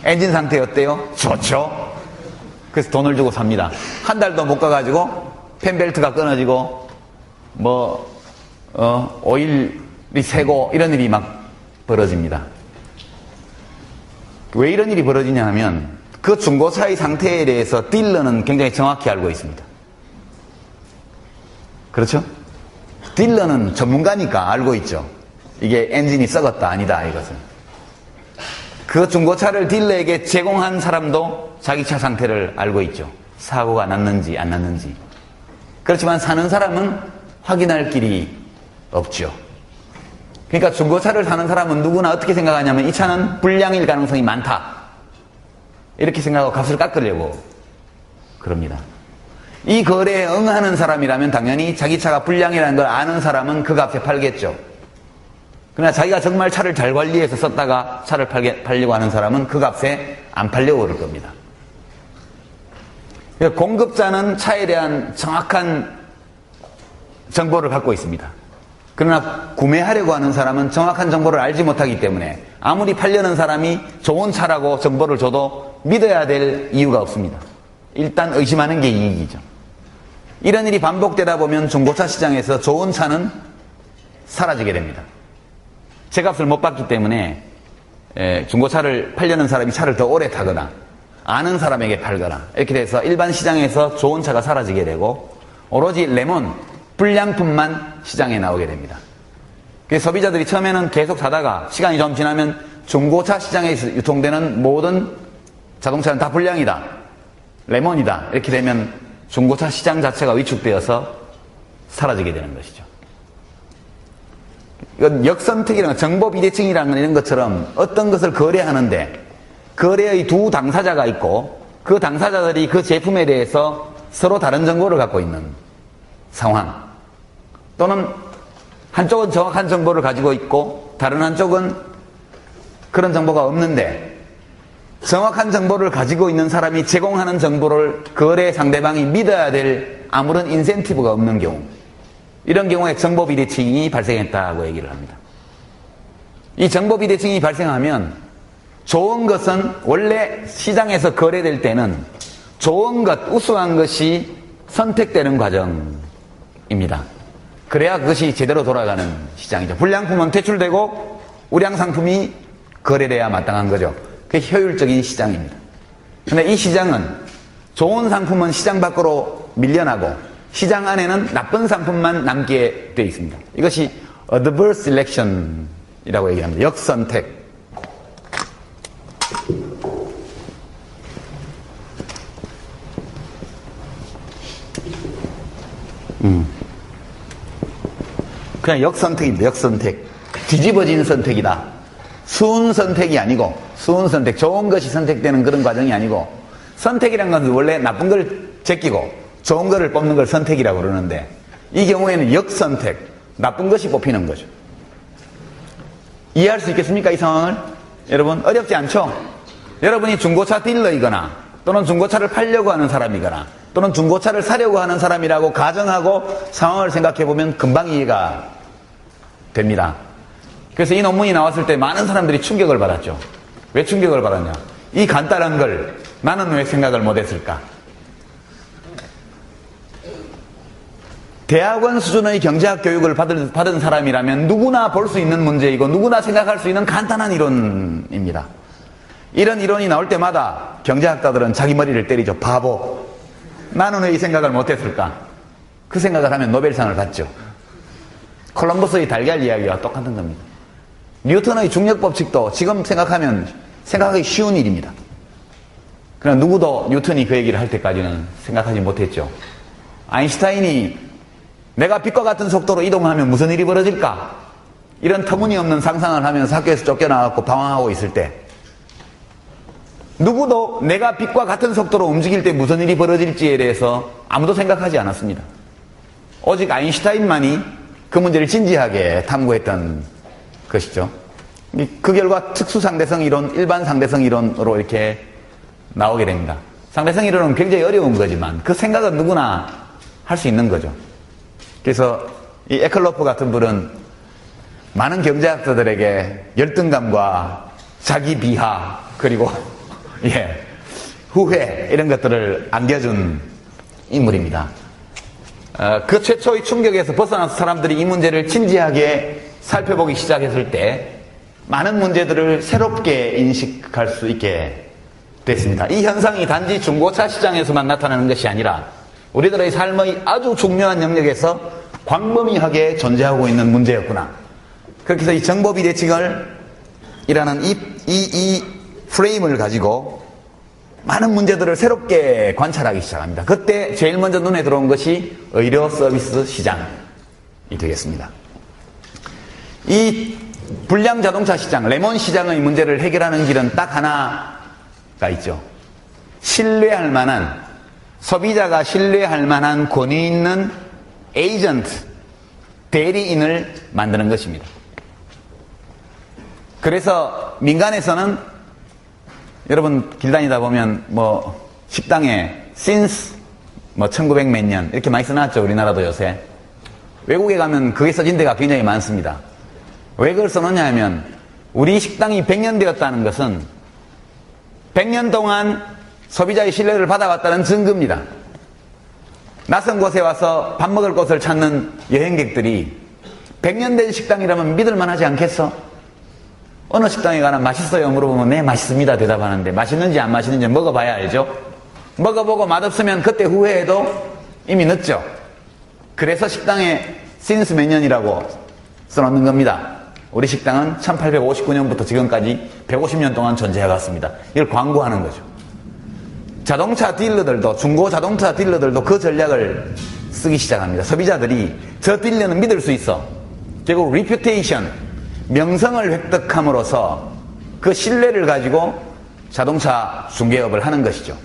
[SPEAKER 1] 엔진 상태 어때요? 좋죠. 그래서 돈을 주고 삽니다. 한 달도 못 가가지고 펜벨트가 끊어지고 오일이 새고 이런 일이 막 벌어집니다. 왜 이런 일이 벌어지냐 하면 그 중고차의 상태에 대해서 딜러는 굉장히 정확히 알고 있습니다. 그렇죠? 딜러는 전문가니까 알고 있죠. 이게 엔진이 썩었다 아니다 이것은. 그 중고차를 딜러에게 제공한 사람도 자기 차 상태를 알고 있죠. 사고가 났는지 안 났는지. 그렇지만 사는 사람은 확인할 길이 없죠. 그러니까 중고차를 사는 사람은 누구나 어떻게 생각하냐면 이 차는 불량일 가능성이 많다. 이렇게 생각하고 값을 깎으려고 그럽니다. 이 거래에 응하는 사람이라면 당연히 자기 차가 불량이라는 걸 아는 사람은 그 값에 팔겠죠. 그러나 자기가 정말 차를 잘 관리해서 썼다가 차를 팔려고 하는 사람은 그 값에 안 팔려고 그럴 겁니다. 공급자는 차에 대한 정확한 정보를 갖고 있습니다. 그러나 구매하려고 하는 사람은 정확한 정보를 알지 못하기 때문에 아무리 팔려는 사람이 좋은 차라고 정보를 줘도 믿어야 될 이유가 없습니다. 일단 의심하는 게 이익이죠. 이런 일이 반복되다 보면 중고차 시장에서 좋은 차는 사라지게 됩니다. 제값을 못 받기 때문에 중고차를 팔려는 사람이 차를 더 오래 타거나 아는 사람에게 팔거나 이렇게 돼서 일반 시장에서 좋은 차가 사라지게 되고 오로지 레몬, 불량품만 시장에 나오게 됩니다. 그래서 소비자들이 처음에는 계속 사다가 시간이 좀 지나면 중고차 시장에서 유통되는 모든 자동차는 다 불량이다, 레몬이다 이렇게 되면 중고차 시장 자체가 위축되어서 사라지게 되는 것이죠. 이건 역선택이라는 정보 비대칭이라는 이런 것처럼 어떤 것을 거래하는데 거래의 두 당사자가 있고 그 당사자들이 그 제품에 대해서 서로 다른 정보를 갖고 있는 상황, 또는 한쪽은 정확한 정보를 가지고 있고 다른 한쪽은 그런 정보가 없는데 정확한 정보를 가지고 있는 사람이 제공하는 정보를 거래 상대방이 믿어야 될 아무런 인센티브가 없는 경우, 이런 경우에 정보 비대칭이 발생했다고 얘기를 합니다. 이 정보 비대칭이 발생하면 좋은 것은 원래 시장에서 거래될 때는 좋은 것, 우수한 것이 선택되는 과정입니다. 그래야 그것이 제대로 돌아가는 시장이죠. 불량품은 퇴출되고 우량 상품이 거래돼야 마땅한 거죠. 그게 효율적인 시장입니다. 그런데 이 시장은 좋은 상품은 시장 밖으로 밀려나고 시장 안에는 나쁜 상품만 남게 되어 있습니다. 이것이 adverse selection이라고 얘기합니다. 역선택. 그냥 역선택입니다. 역선택. 뒤집어진 선택이다. 수은 선택이 아니고, 수은 선택, 좋은 것이 선택되는 그런 과정이 아니고, 선택이란 것은 원래 나쁜 걸 제끼고 좋은 거를 뽑는 걸 선택이라고 그러는데, 이 경우에는 역선택, 나쁜 것이 뽑히는 거죠. 이해할 수 있겠습니까? 이 상황을? 여러분, 어렵지 않죠? 여러분이 중고차 딜러이거나 또는 중고차를 팔려고 하는 사람이거나 또는 중고차를 사려고 하는 사람이라고 가정하고 상황을 생각해 보면 금방 이해가 됩니다. 그래서 이 논문이 나왔을 때 많은 사람들이 충격을 받았죠. 왜 충격을 받았냐? 이 간단한 걸 나는 왜 생각을 못했을까? 대학원 수준의 경제학 교육을 받은 사람이라면 누구나 볼 수 있는 문제이고 누구나 생각할 수 있는 간단한 이론입니다. 이런 이론이 나올 때마다 경제학자들은 자기 머리를 때리죠. 바보. 나는 왜 이 생각을 못했을까? 그 생각을 하면 노벨상을 받죠. 콜럼버스의 달걀 이야기와 똑같은 겁니다. 뉴턴의 중력법칙도 지금 생각하면 생각하기 쉬운 일입니다. 그러나 누구도 뉴턴이 그 얘기를 할 때까지는 생각하지 못했죠. 아인슈타인이 내가 빛과 같은 속도로 이동하면 무슨 일이 벌어질까? 이런 터무니없는 상상을 하면서 학교에서 쫓겨나갖고 방황하고 있을 때 누구도 내가 빛과 같은 속도로 움직일 때 무슨 일이 벌어질지에 대해서 아무도 생각하지 않았습니다. 오직 아인슈타인만이 그 문제를 진지하게 탐구했던 것이죠. 그 결과 특수상대성 이론, 일반 상대성 이론으로 이렇게 나오게 됩니다. 상대성 이론은 굉장히 어려운 거지만 그 생각은 누구나 할 수 있는 거죠. 그래서 이 에클로프 같은 분은 많은 경제학자들에게 열등감과 자기 비하 그리고 후회 이런 것들을 안겨준 인물입니다. 그 최초의 충격에서 벗어나서 사람들이 이 문제를 진지하게 살펴보기 시작했을 때 많은 문제들을 새롭게 인식할 수 있게 됐습니다. 이 현상이 단지 중고차 시장에서만 나타나는 것이 아니라 우리들의 삶의 아주 중요한 영역에서 광범위하게 존재하고 있는 문제였구나. 그렇게 해서 이 정보 비대칭을 이라는 이 프레임을 가지고 많은 문제들을 새롭게 관찰하기 시작합니다. 그때 제일 먼저 눈에 들어온 것이 의료 서비스 시장이 되겠습니다. 이 불량 자동차 시장, 레몬 시장의 문제를 해결하는 길은 딱 하나가 있죠. 신뢰할 만한, 소비자가 신뢰할 만한 권위 있는 에이전트, 대리인을 만드는 것입니다. 그래서 민간에서는 여러분 길 다니다 보면 식당에 since 1900 몇 년 이렇게 많이 써놨죠. 우리나라도 요새. 외국에 가면 그게 써진 데가 굉장히 많습니다. 왜 그걸 써놓냐 하면 우리 식당이 100년 되었다는 것은 100년 동안 소비자의 신뢰를 받아왔다는 증거입니다. 낯선 곳에 와서 밥 먹을 곳을 찾는 여행객들이 100년 된 식당이라면 믿을만하지 않겠어? 어느 식당에 가나 맛있어요? 물어보면 네 맛있습니다 대답하는데 맛있는지 안 맛있는지 먹어봐야 알죠? 먹어보고 맛없으면 그때 후회해도 이미 늦죠. 그래서 식당에 since 몇 년이라고 써놓는 겁니다. 우리 식당은 1859년부터 지금까지 150년 동안 존재해왔습니다. 이걸 광고하는 거죠. 자동차 딜러들도, 중고 자동차 딜러들도 그 전략을 쓰기 시작합니다. 소비자들이 저 딜러는 믿을 수 있어. 결국 reputation, 명성을 획득함으로써 그 신뢰를 가지고 자동차 중개업을 하는 것이죠.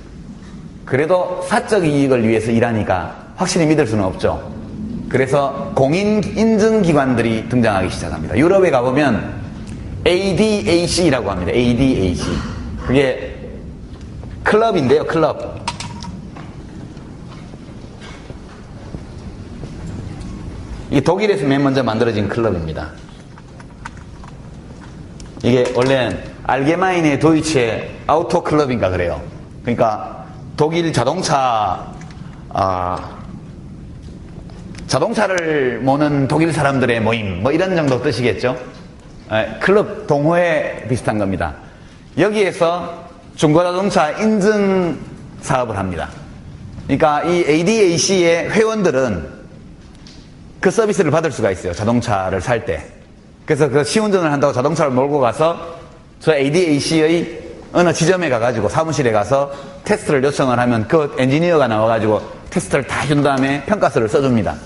[SPEAKER 1] 그래도 사적 이익을 위해서 일하니까 확실히 믿을 수는 없죠. 그래서 공인 인증기관들이 등장하기 시작합니다. 유럽에 가보면 ADAC라고 합니다. ADAC. 그게 클럽인데요, 클럽. 이 독일에서 맨 먼저 만들어진 클럽입니다. 이게 원래는 알게마인의 도이체 아우토 클럽인가 그래요. 그러니까 독일 자동차를 모는 독일 사람들의 모임, 뭐 이런 정도 뜻이겠죠. 클럽 동호회 비슷한 겁니다. 여기에서 중고자동차 인증 사업을 합니다. 그러니까 이 ADAC의 회원들은 그 서비스를 받을 수가 있어요. 자동차를 살 때. 그래서 그 시운전을 한다고 자동차를 몰고 가서 저 ADAC의 어느 지점에 가가지고 사무실에 가서 테스트를 요청을 하면 그 엔지니어가 나와가지고 테스트를 다 해준 다음에 평가서를 써줍니다.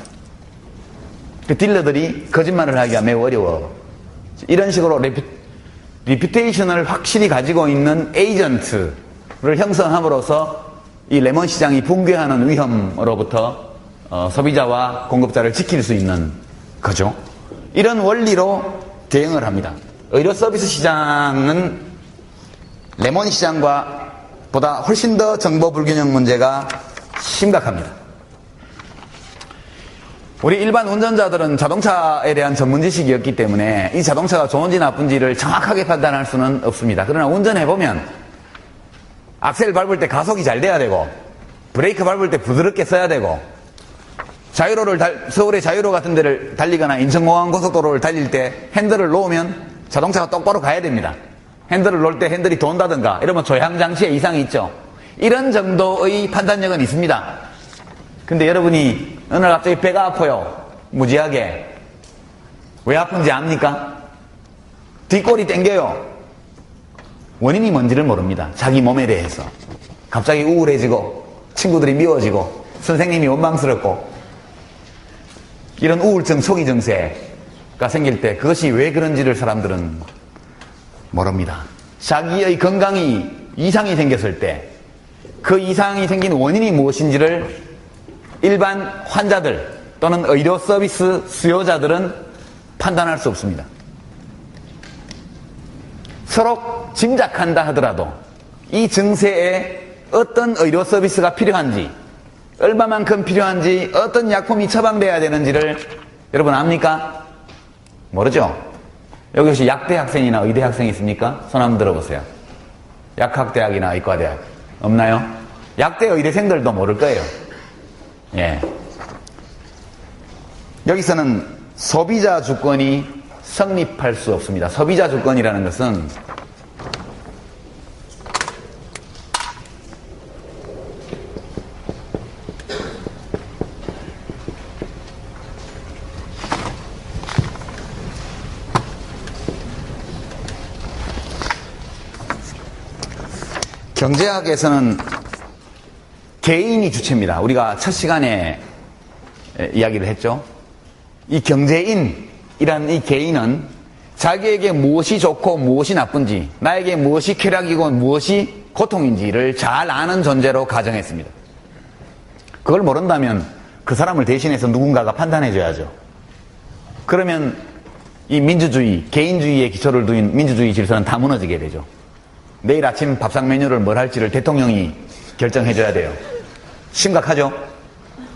[SPEAKER 1] 그 딜러들이 거짓말을 하기가 매우 어려워. 이런 식으로 리퓨테이션을 확실히 가지고 있는 에이전트를 형성함으로써 이 레몬 시장이 붕괴하는 위험으로부터 소비자와 공급자를 지킬 수 있는 거죠. 이런 원리로 대응을 합니다. 의료 서비스 시장은 레몬 시장과 보다 훨씬 더 정보 불균형 문제가 심각합니다. 우리 일반 운전자들은 자동차에 대한 전문 지식이 없기 때문에 이 자동차가 좋은지 나쁜지를 정확하게 판단할 수는 없습니다. 그러나 운전해보면 악셀 밟을 때 가속이 잘 돼야 되고 브레이크 밟을 때 부드럽게 써야 되고 서울의 자유로 같은 데를 달리거나 인천공항 고속도로를 달릴 때 핸들을 놓으면 자동차가 똑바로 가야 됩니다. 핸들을 놓을 때 핸들이 돈다든가 이러면 조향장치에 이상이 있죠. 이런 정도의 판단력은 있습니다. 근데 여러분이 어느 날 갑자기 배가 아파요. 무지하게. 왜 아픈지 압니까? 뒷골이 땡겨요. 원인이 뭔지를 모릅니다. 자기 몸에 대해서. 갑자기 우울해지고 친구들이 미워지고 선생님이 원망스럽고 이런 우울증 초기 증세가 생길 때 그것이 왜 그런지를 사람들은 모릅니다. 자기의 건강이 이상이 생겼을 때 그 이상이 생긴 원인이 무엇인지를 일반 환자들 또는 의료 서비스 수요자들은 판단할 수 없습니다. 서로 짐작한다 하더라도 이 증세에 어떤 의료 서비스가 필요한지, 얼마만큼 필요한지, 어떤 약품이 처방돼야 되는지를 여러분 압니까? 모르죠? 여기 혹시 약대 학생이나 의대 학생이 있습니까? 손 한번 들어보세요. 약학대학이나 의과대학 없나요? 약대 의대생들도 모를 거예요. 예. 여기서는 소비자 주권이 성립할 수 없습니다. 소비자 주권이라는 것은 경제학에서는 개인이 주체입니다. 우리가 첫 시간에 이야기를 했죠. 이 경제인이라는 이 개인은 자기에게 무엇이 좋고 무엇이 나쁜지, 나에게 무엇이 쾌락이고 무엇이 고통인지를 잘 아는 존재로 가정했습니다. 그걸 모른다면 그 사람을 대신해서 누군가가 판단해줘야죠. 그러면 이 민주주의, 개인주의에 기초를 두인 민주주의 질서는 다 무너지게 되죠. 내일 아침 밥상 메뉴를 뭘 할지를 대통령이 결정해줘야 돼요. 심각하죠?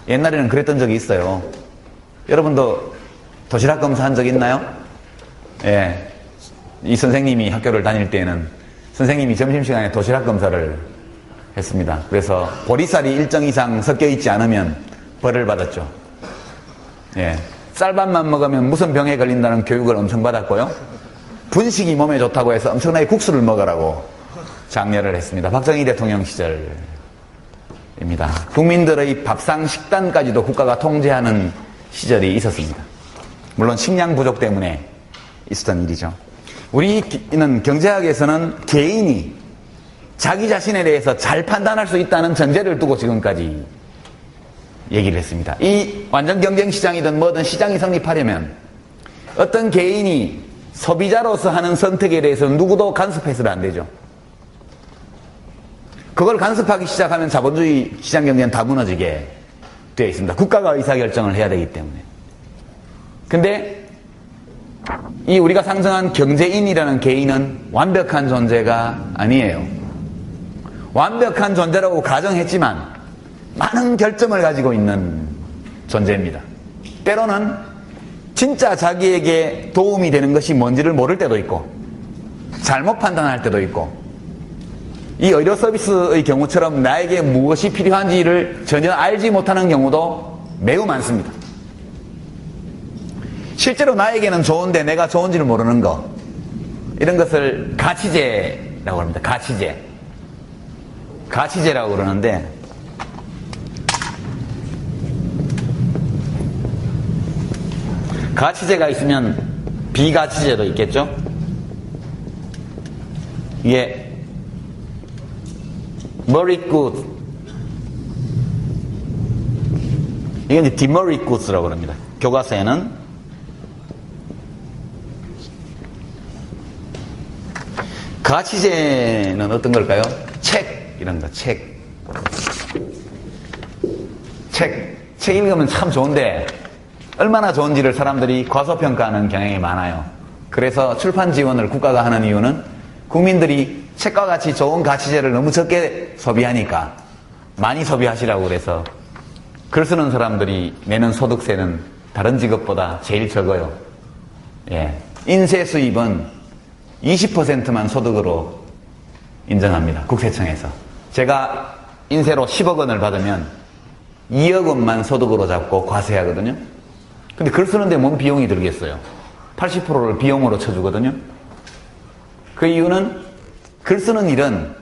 [SPEAKER 1] 옛날에는 그랬던 적이 있어요. 여러분도 도시락 검사한 적 있나요? 예. 이 선생님이 학교를 다닐 때에는 선생님이 점심시간에 도시락 검사를 했습니다. 그래서 보리쌀이 일정 이상 섞여 있지 않으면 벌을 받았죠. 예. 쌀밥만 먹으면 무슨 병에 걸린다는 교육을 엄청 받았고요. 분식이 몸에 좋다고 해서 엄청나게 국수를 먹으라고 장려를 했습니다. 박정희 대통령 시절입니다. 국민들의 밥상 식단까지도 국가가 통제하는 시절이 있었습니다. 물론 식량 부족 때문에 있었던 일이죠. 우리는 경제학에서는 개인이 자기 자신에 대해서 잘 판단할 수 있다는 전제를 두고 지금까지 얘기를 했습니다. 이 완전 경쟁시장이든 뭐든 시장이 성립하려면 어떤 개인이 소비자로서 하는 선택에 대해서 누구도 간섭해서는 안 되죠. 그걸 간섭하기 시작하면 자본주의 시장경제는 다 무너지게 되어 있습니다. 국가가 의사결정을 해야 되기 때문에. 근데 이 우리가 상정한 경제인이라는 개인은 완벽한 존재가 아니에요. 완벽한 존재라고 가정했지만 많은 결점을 가지고 있는 존재입니다. 때로는 진짜 자기에게 도움이 되는 것이 뭔지를 모를 때도 있고 잘못 판단할 때도 있고 이 의료 서비스의 경우처럼 나에게 무엇이 필요한지를 전혀 알지 못하는 경우도 매우 많습니다. 실제로 나에게는 좋은데 내가 좋은지를 모르는 거, 이런 것을 가치제라고 합니다. 가치제라고 그러는데 가치제가 있으면 비가치제도 있겠죠? 이게 merit good, 이게 이제 demerit goods라고 합니다. 교과서에는 가치제는 어떤 걸까요? 책, 이런 거, 책 읽으면 참 좋은데 얼마나 좋은지를 사람들이 과소평가하는 경향이 많아요. 그래서 출판 지원을 국가가 하는 이유는 국민들이 책과 같이 좋은 가치제를 너무 적게 소비하니까 많이 소비하시라고 그래서 글 쓰는 사람들이 내는 소득세는 다른 직업보다 제일 적어요. 예. 인쇄 수입은 20%만 소득으로 인정합니다. 국세청에서. 제가 인쇄로 10억 원을 받으면 2억 원만 소득으로 잡고 과세하거든요. 근데 글 쓰는데 뭔 비용이 들겠어요? 80%를 비용으로 쳐주거든요. 그 이유는 글 쓰는 일은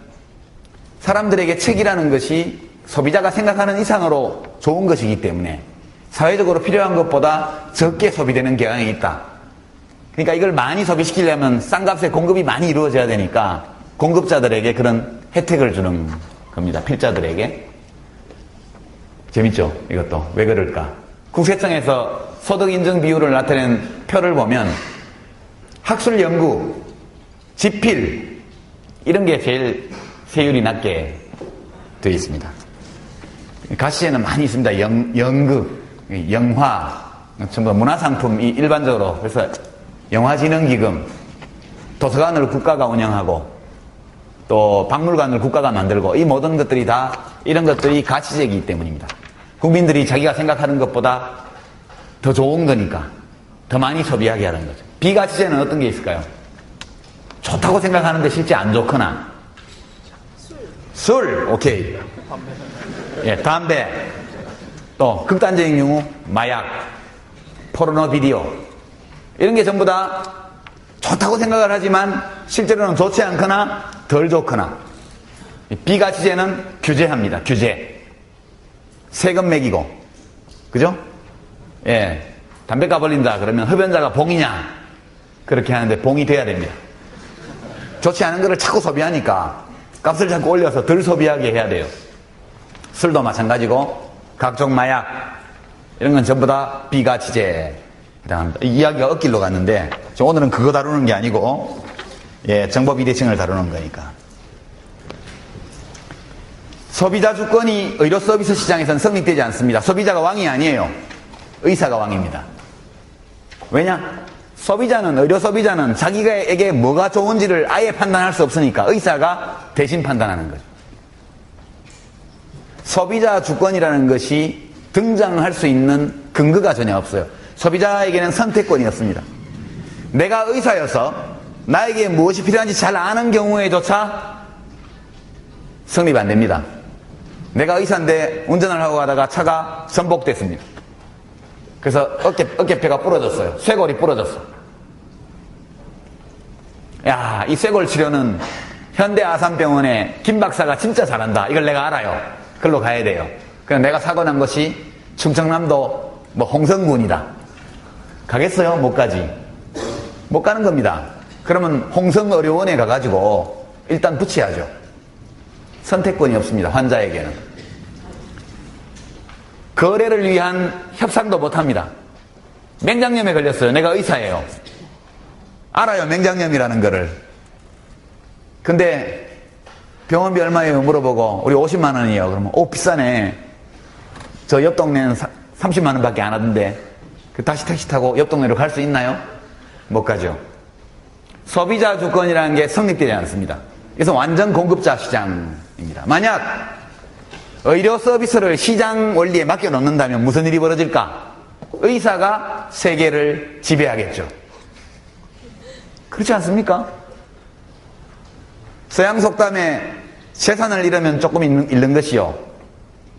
[SPEAKER 1] 사람들에게 책이라는 것이 소비자가 생각하는 이상으로 좋은 것이기 때문에 사회적으로 필요한 것보다 적게 소비되는 경향이 있다. 그러니까 이걸 많이 소비시키려면 싼 값에 공급이 많이 이루어져야 되니까 공급자들에게 그런 혜택을 주는 겁니다. 필자들에게. 재밌죠? 이것도. 왜 그럴까? 국세청에서 소득 인증 비율을 나타낸 표를 보면 학술 연구, 집필 이런 게 제일 세율이 낮게 되어 있습니다. 가시제는 많이 있습니다. 연극, 영화, 전부 문화상품이 일반적으로. 그래서 영화진흥기금, 도서관을 국가가 운영하고 또 박물관을 국가가 만들고 이 모든 것들이 다 이런 것들이 가치제이기 때문입니다. 국민들이 자기가 생각하는 것보다 더 좋은 거니까 더 많이 소비하게 하는 거죠. 비가치제는 어떤 게 있을까요? 좋다고 생각하는데 실제 안 좋거나 술, 오케이. 예, 담배, 또 극단적인 경우 마약, 포르노 비디오 이런 게 전부 다 좋다고 생각을 하지만 실제로는 좋지 않거나 덜 좋거나. 비가치제는 규제합니다. 규제. 세금 매기고, 그죠? 예, 담배값 올린다 그러면 흡연자가 봉이냐 그렇게 하는데 봉이 돼야 됩니다. 좋지 않은 거를 자꾸 소비하니까 값을 자꾸 올려서 덜 소비하게 해야 돼요. 술도 마찬가지고 각종 마약 이런 건 전부 다 비가치제 해당합니다. 이야기가 엇길로 갔는데 오늘은 그거 다루는 게 아니고 예, 정보 비대칭을 다루는 거니까. 소비자 주권이 의료 서비스 시장에서는 성립되지 않습니다. 소비자가 왕이 아니에요. 의사가 왕입니다. 왜냐? 의료 소비자는 자기에게 뭐가 좋은지를 아예 판단할 수 없으니까 의사가 대신 판단하는 거죠. 소비자 주권이라는 것이 등장할 수 있는 근거가 전혀 없어요. 소비자에게는 선택권이 없습니다. 내가 의사여서 나에게 무엇이 필요한지 잘 아는 경우에조차 성립 안 됩니다. 내가 의사인데 운전을 하고 가다가 차가 전복됐습니다. 그래서 어깨뼈가 부러졌어요. 쇄골이 부러졌어. 야, 이 쇄골 치료는 현대아산병원의 김 박사가 진짜 잘한다. 이걸 내가 알아요. 그걸로 가야 돼요. 그래서 내가 사고 난 것이 충청남도 홍성군이다. 가겠어요? 못 가지. 못 가는 겁니다. 그러면 홍성의료원에 가가지고 일단 붙여야죠. 선택권이 없습니다. 환자에게는. 거래를 위한 협상도 못합니다. 맹장염에 걸렸어요. 내가 의사예요. 알아요. 맹장염이라는 거를. 근데 병원비 얼마예요? 물어보고 우리 50만 원이에요. 그러면 비싸네. 저 옆 동네는 30만 원밖에 안 하던데 다시 택시 타고 옆 동네로 갈 수 있나요? 못 가죠. 소비자 주권이라는 게 성립되지 않습니다. 그래서 완전 공급자 시장입니다. 만약 의료 서비스를 시장 원리에 맡겨놓는다면 무슨 일이 벌어질까? 의사가 세계를 지배하겠죠. 그렇지 않습니까? 서양 속담에 재산을 잃으면 조금 잃는 것이요,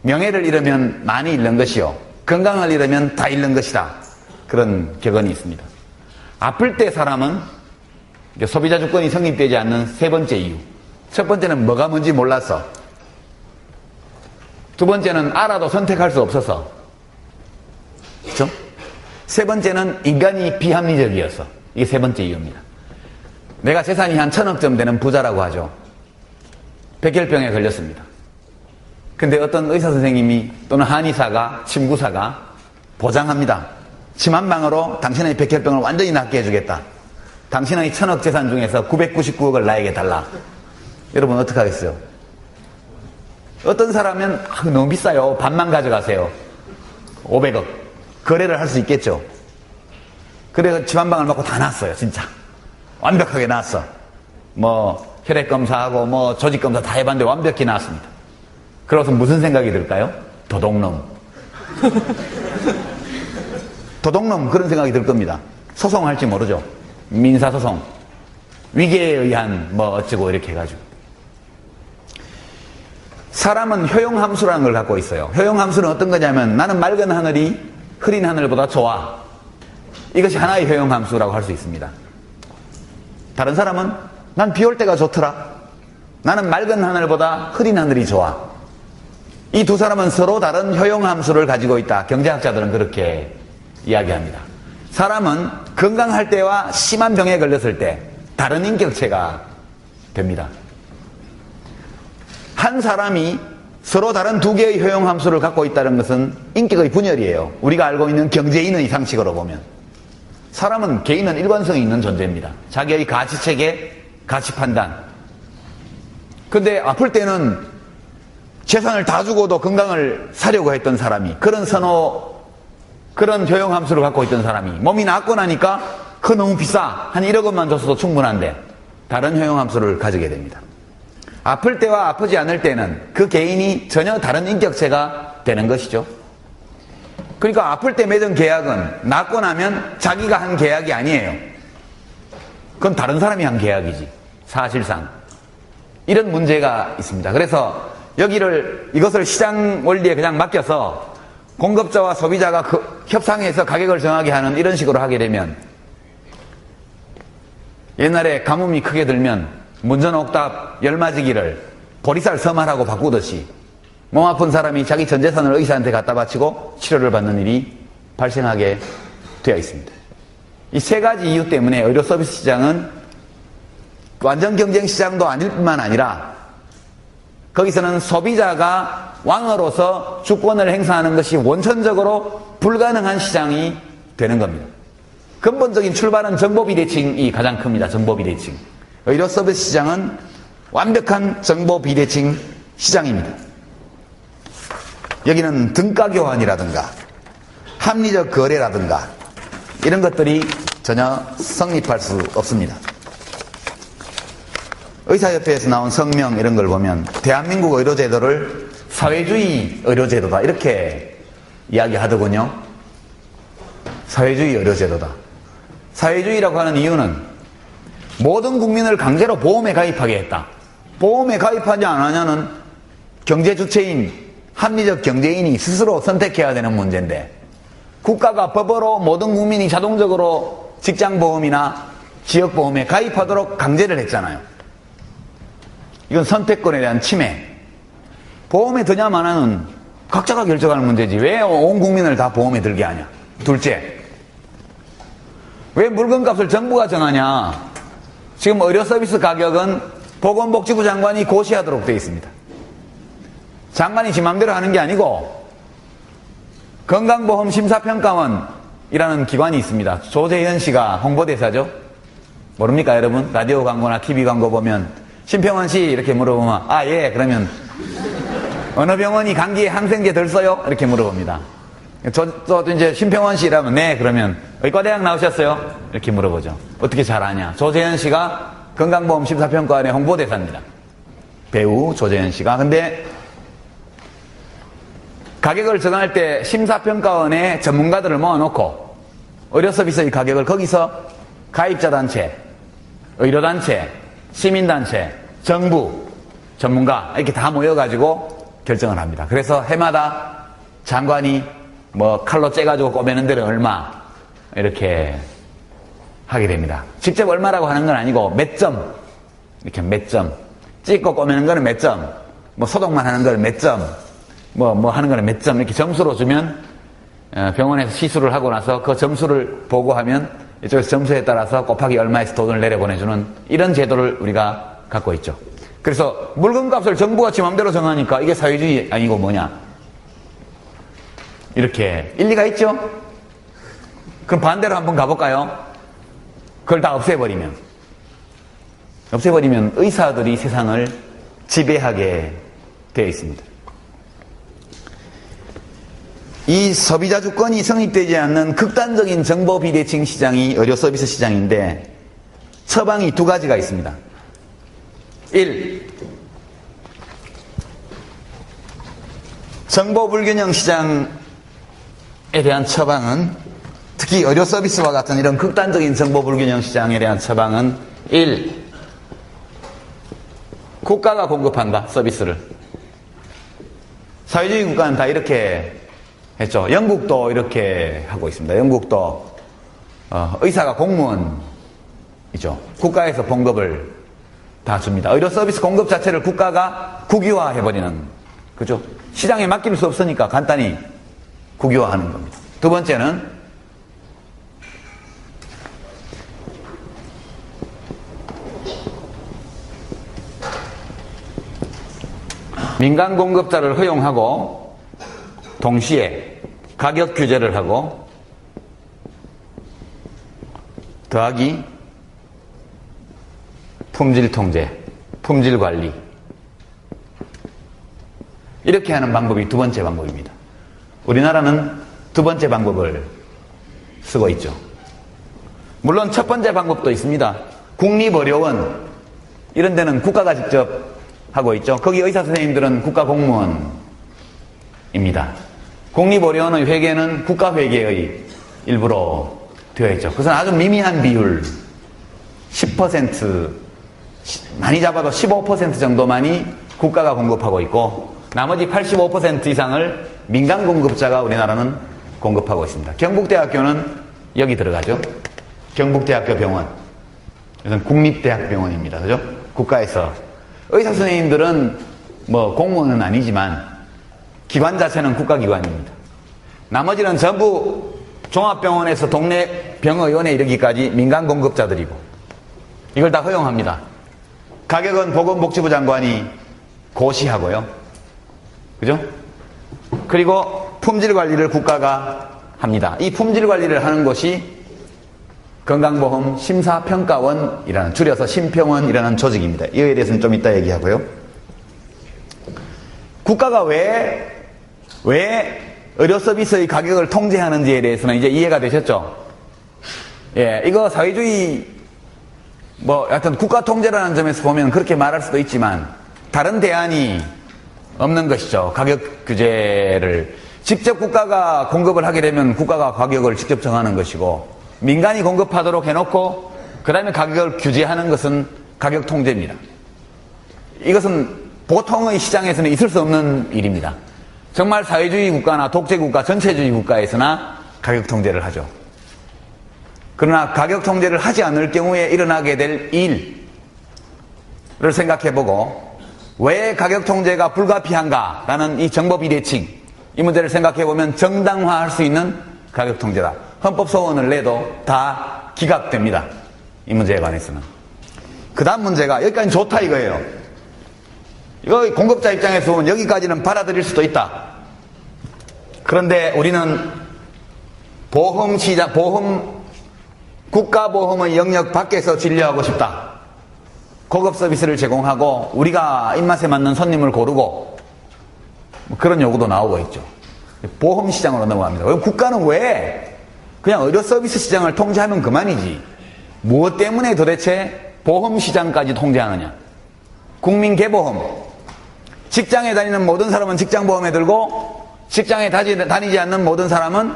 [SPEAKER 1] 명예를 잃으면 많이 잃는 것이요, 건강을 잃으면 다 잃는 것이다. 그런 격언이 있습니다. 아플 때 사람은 소비자 주권이 성립되지 않는 세 번째 이유. 첫 번째는 뭐가 뭔지 몰라서. 두 번째는 알아도 선택할 수 없어서. 그렇죠? 세 번째는 인간이 비합리적이어서. 이게 세 번째 이유입니다. 내가 재산이 한 1000억쯤 되는 부자라고 하죠. 백혈병에 걸렸습니다. 근데 어떤 의사 선생님이 또는 한의사가, 침구사가 보장합니다. 침 한 방으로 당신의 백혈병을 완전히 낫게 해주겠다. 당신의 1000억 재산 중에서 999억을 나에게 달라. 여러분 어떻게 하겠어요? 어떤 사람은 너무 비싸요. 반만 가져가세요. 500억. 거래를 할 수 있겠죠. 그래서 침 한 방울 맞고 다 났어요. 진짜 완벽하게 나았어. 혈액검사하고 조직검사 다 해봤는데 완벽히 나았습니다. 그래서 무슨 생각이 들까요? 도둑놈. 도둑놈, 그런 생각이 들 겁니다. 소송할지 모르죠. 민사소송. 위계에 의한 어쩌고 이렇게 해가지고. 사람은 효용함수라는 걸 갖고 있어요. 효용함수는 어떤 거냐면 나는 맑은 하늘이 흐린 하늘보다 좋아. 이것이 하나의 효용함수라고 할 수 있습니다. 다른 사람은 난 비 올 때가 좋더라. 나는 맑은 하늘보다 흐린 하늘이 좋아. 이 두 사람은 서로 다른 효용함수를 가지고 있다. 경제학자들은 그렇게 이야기합니다. 사람은 건강할 때와 심한 병에 걸렸을 때 다른 인격체가 됩니다. 한 사람이 서로 다른 두 개의 효용함수를 갖고 있다는 것은 인격의 분열이에요. 우리가 알고 있는 경제인의 상식으로 보면. 사람은, 개인은 일관성이 있는 존재입니다. 자기의 가치체계, 가치판단. 근데 아플 때는 재산을 다 주고도 건강을 사려고 했던 사람이, 그런 효용함수를 갖고 있던 사람이 몸이 낫고 나니까 그거 너무 비싸. 한 1억 원만 줬어도 충분한데 다른 효용함수를 가지게 됩니다. 아플 때와 아프지 않을 때는 그 개인이 전혀 다른 인격체가 되는 것이죠. 그러니까 아플 때 맺은 계약은 낫고 나면 자기가 한 계약이 아니에요. 그건 다른 사람이 한 계약이지, 사실상. 이런 문제가 있습니다. 그래서 이것을 시장 원리에 그냥 맡겨서 공급자와 소비자가 협상해서 가격을 정하게 하는 이런 식으로 하게 되면, 옛날에 가뭄이 크게 들면 문전옥답 열맞이기를 보리쌀 서말하고 바꾸듯이 몸 아픈 사람이 자기 전 재산을 의사한테 갖다 바치고 치료를 받는 일이 발생하게 되어 있습니다. 이 세 가지 이유 때문에 의료 서비스 시장은 완전 경쟁 시장도 아닐 뿐만 아니라 거기서는 소비자가 왕으로서 주권을 행사하는 것이 원천적으로 불가능한 시장이 되는 겁니다. 근본적인 출발은 정보비대칭이 가장 큽니다. 정보비대칭. 의료 서비스 시장은 완벽한 정보비대칭 시장입니다. 여기는 등가 교환이라든가 합리적 거래라든가 이런 것들이 전혀 성립할 수 없습니다. 의사협회에서 나온 성명 이런 걸 보면 대한민국 의료제도를 사회주의 의료제도다 이렇게 이야기하더군요. 사회주의 의료제도다. 사회주의라고 하는 이유는 모든 국민을 강제로 보험에 가입하게 했다. 보험에 가입하냐 안 하냐는 경제 주체인, 합리적 경제인이 스스로 선택해야 되는 문제인데, 국가가 법으로 모든 국민이 자동적으로 직장보험이나 지역보험에 가입하도록 강제를 했잖아요. 이건 선택권에 대한 침해. 보험에 드냐 마냐는 각자가 결정하는 문제지 왜 온 국민을 다 보험에 들게 하냐. 둘째, 왜 물건값을 정부가 정하냐. 지금 의료 서비스 가격은 보건복지부 장관이 고시하도록 되어 있습니다. 장관이 지 맘대로 하는 게 아니고 건강보험 심사평가원이라는 기관이 있습니다. 조재현 씨가 홍보대사죠. 모릅니까 여러분? 라디오 광고나 TV 광고 보면 심평원 씨 이렇게 물어보면 아 예 그러면 어느 병원이 감기에 항생제 덜 써요? 이렇게 물어봅니다. 저 이제 심평원 씨라면 네 그러면 의과대학 나오셨어요? 이렇게 물어보죠. 어떻게 잘 아냐? 조재현 씨가 건강보험 심사평가원의 홍보대사입니다. 배우 조재현 씨가. 근데 가격을 정할 때 심사평가원에 전문가들을 모아놓고 의료서비스의 가격을 거기서 가입자단체, 의료단체, 시민단체, 정부, 전문가 이렇게 다 모여가지고 결정을 합니다. 그래서 해마다 장관이 뭐 칼로 째가지고 꼬매는 데는 얼마 이렇게 하게 됩니다. 직접 얼마라고 하는 건 아니고 몇 점, 이렇게 몇 점, 찍고 꼬매는 거는 몇 점, 뭐 소독만 하는 거는 몇 점, 뭐 하는 거는 몇 점 이렇게 점수로 주면 병원에서 시술을 하고 나서 그 점수를 보고하면 이쪽에서 점수에 따라서 곱하기 얼마에서 돈을 내려보내주는 이런 제도를 우리가 갖고 있죠. 그래서 물건값을 정부가 지 맘대로 정하니까 이게 사회주의 아니고 뭐냐. 이렇게 일리가 있죠? 그럼 반대로 한번 가볼까요? 그걸 다 없애버리면 의사들이 세상을 지배하게 되어 있습니다. 이 소비자 주권이 성립되지 않는 극단적인 정보 비대칭 시장이 의료 서비스 시장인데 처방이 두 가지가 있습니다. 1. 정보 불균형 시장에 대한 처방은 특히 의료 서비스와 같은 이런 극단적인 정보 불균형 시장에 대한 처방은 1. 국가가 공급한다. 서비스를. 사회주의 국가는 다 이렇게 했죠. 영국도 이렇게 하고 있습니다. 영국도 의사가 공무원이죠. 국가에서 봉급을 다 줍니다. 의료 서비스 공급 자체를 국가가 국유화해버리는, 그죠? 시장에 맡길 수 없으니까 간단히 국유화하는 겁니다. 두 번째는 민간 공급자를 허용하고 동시에 가격 규제를 하고 더하기 품질 통제, 품질 관리 이렇게 하는 방법이 두 번째 방법입니다. 우리나라는 두 번째 방법을 쓰고 있죠. 물론 첫 번째 방법도 있습니다. 국립의료원 이런 데는 국가가 직접 하고 있죠. 거기 의사 선생님들은 국가 공무원입니다. 국립의료원의 회계는 국가회계의 일부로 되어 있죠. 그것은 아주 미미한 비율 10% 많이 잡아도 15% 정도만이 국가가 공급하고 있고 나머지 85% 이상을 민간 공급자가 우리나라는 공급하고 있습니다. 경북대학교는 여기 들어가죠. 경북대학교 병원. 이것은 국립대학병원입니다. 그죠? 국가에서. 의사 선생님들은 뭐 공무원은 아니지만 기관 자체는 국가기관입니다. 나머지는 전부 종합병원에서 동네 병의원에 이르기까지 민간 공급자들이고 이걸 다 허용합니다. 가격은 보건복지부 장관이 고시하고요. 그죠? 그리고 품질 관리를 국가가 합니다. 이 품질 관리를 하는 곳이 건강보험 심사평가원이라는, 줄여서 심평원이라는 조직입니다. 이거에 대해서는 좀 이따 얘기하고요. 국가가 왜 의료 서비스의 가격을 통제하는지에 대해서는 이제 이해가 되셨죠? 예, 이거 사회주의 하여튼 국가 통제라는 점에서 보면 그렇게 말할 수도 있지만 다른 대안이 없는 것이죠. 가격 규제를 직접 국가가 공급을 하게 되면 국가가 가격을 직접 정하는 것이고 민간이 공급하도록 해놓고 그 다음에 가격을 규제하는 것은 가격 통제입니다. 이것은 보통의 시장에서는 있을 수 없는 일입니다. 정말 사회주의 국가나 독재국가, 전체주의 국가에서나 가격 통제를 하죠. 그러나 가격 통제를 하지 않을 경우에 일어나게 될 일을 생각해보고 왜 가격 통제가 불가피한가라는 이 정보 비대칭, 이 문제를 생각해보면 정당화할 수 있는 가격 통제다. 헌법 소원을 내도 다 기각됩니다. 이 문제에 관해서는. 그 다음 문제가 여기까지는 좋다 이거예요. 이거 공급자 입장에서 보면 여기까지는 받아들일 수도 있다. 그런데 우리는 보험시장, 국가보험의 영역 밖에서 진료하고 싶다. 고급 서비스를 제공하고 우리가 입맛에 맞는 손님을 고르고 그런 요구도 나오고 있죠. 보험시장으로 넘어갑니다. 국가는 왜 그냥 의료 서비스 시장을 통제하면 그만이지 무엇 때문에 도대체 보험시장까지 통제하느냐. 국민개보험, 직장에 다니는 모든 사람은 직장보험에 들고 직장에 다니지 않는 모든 사람은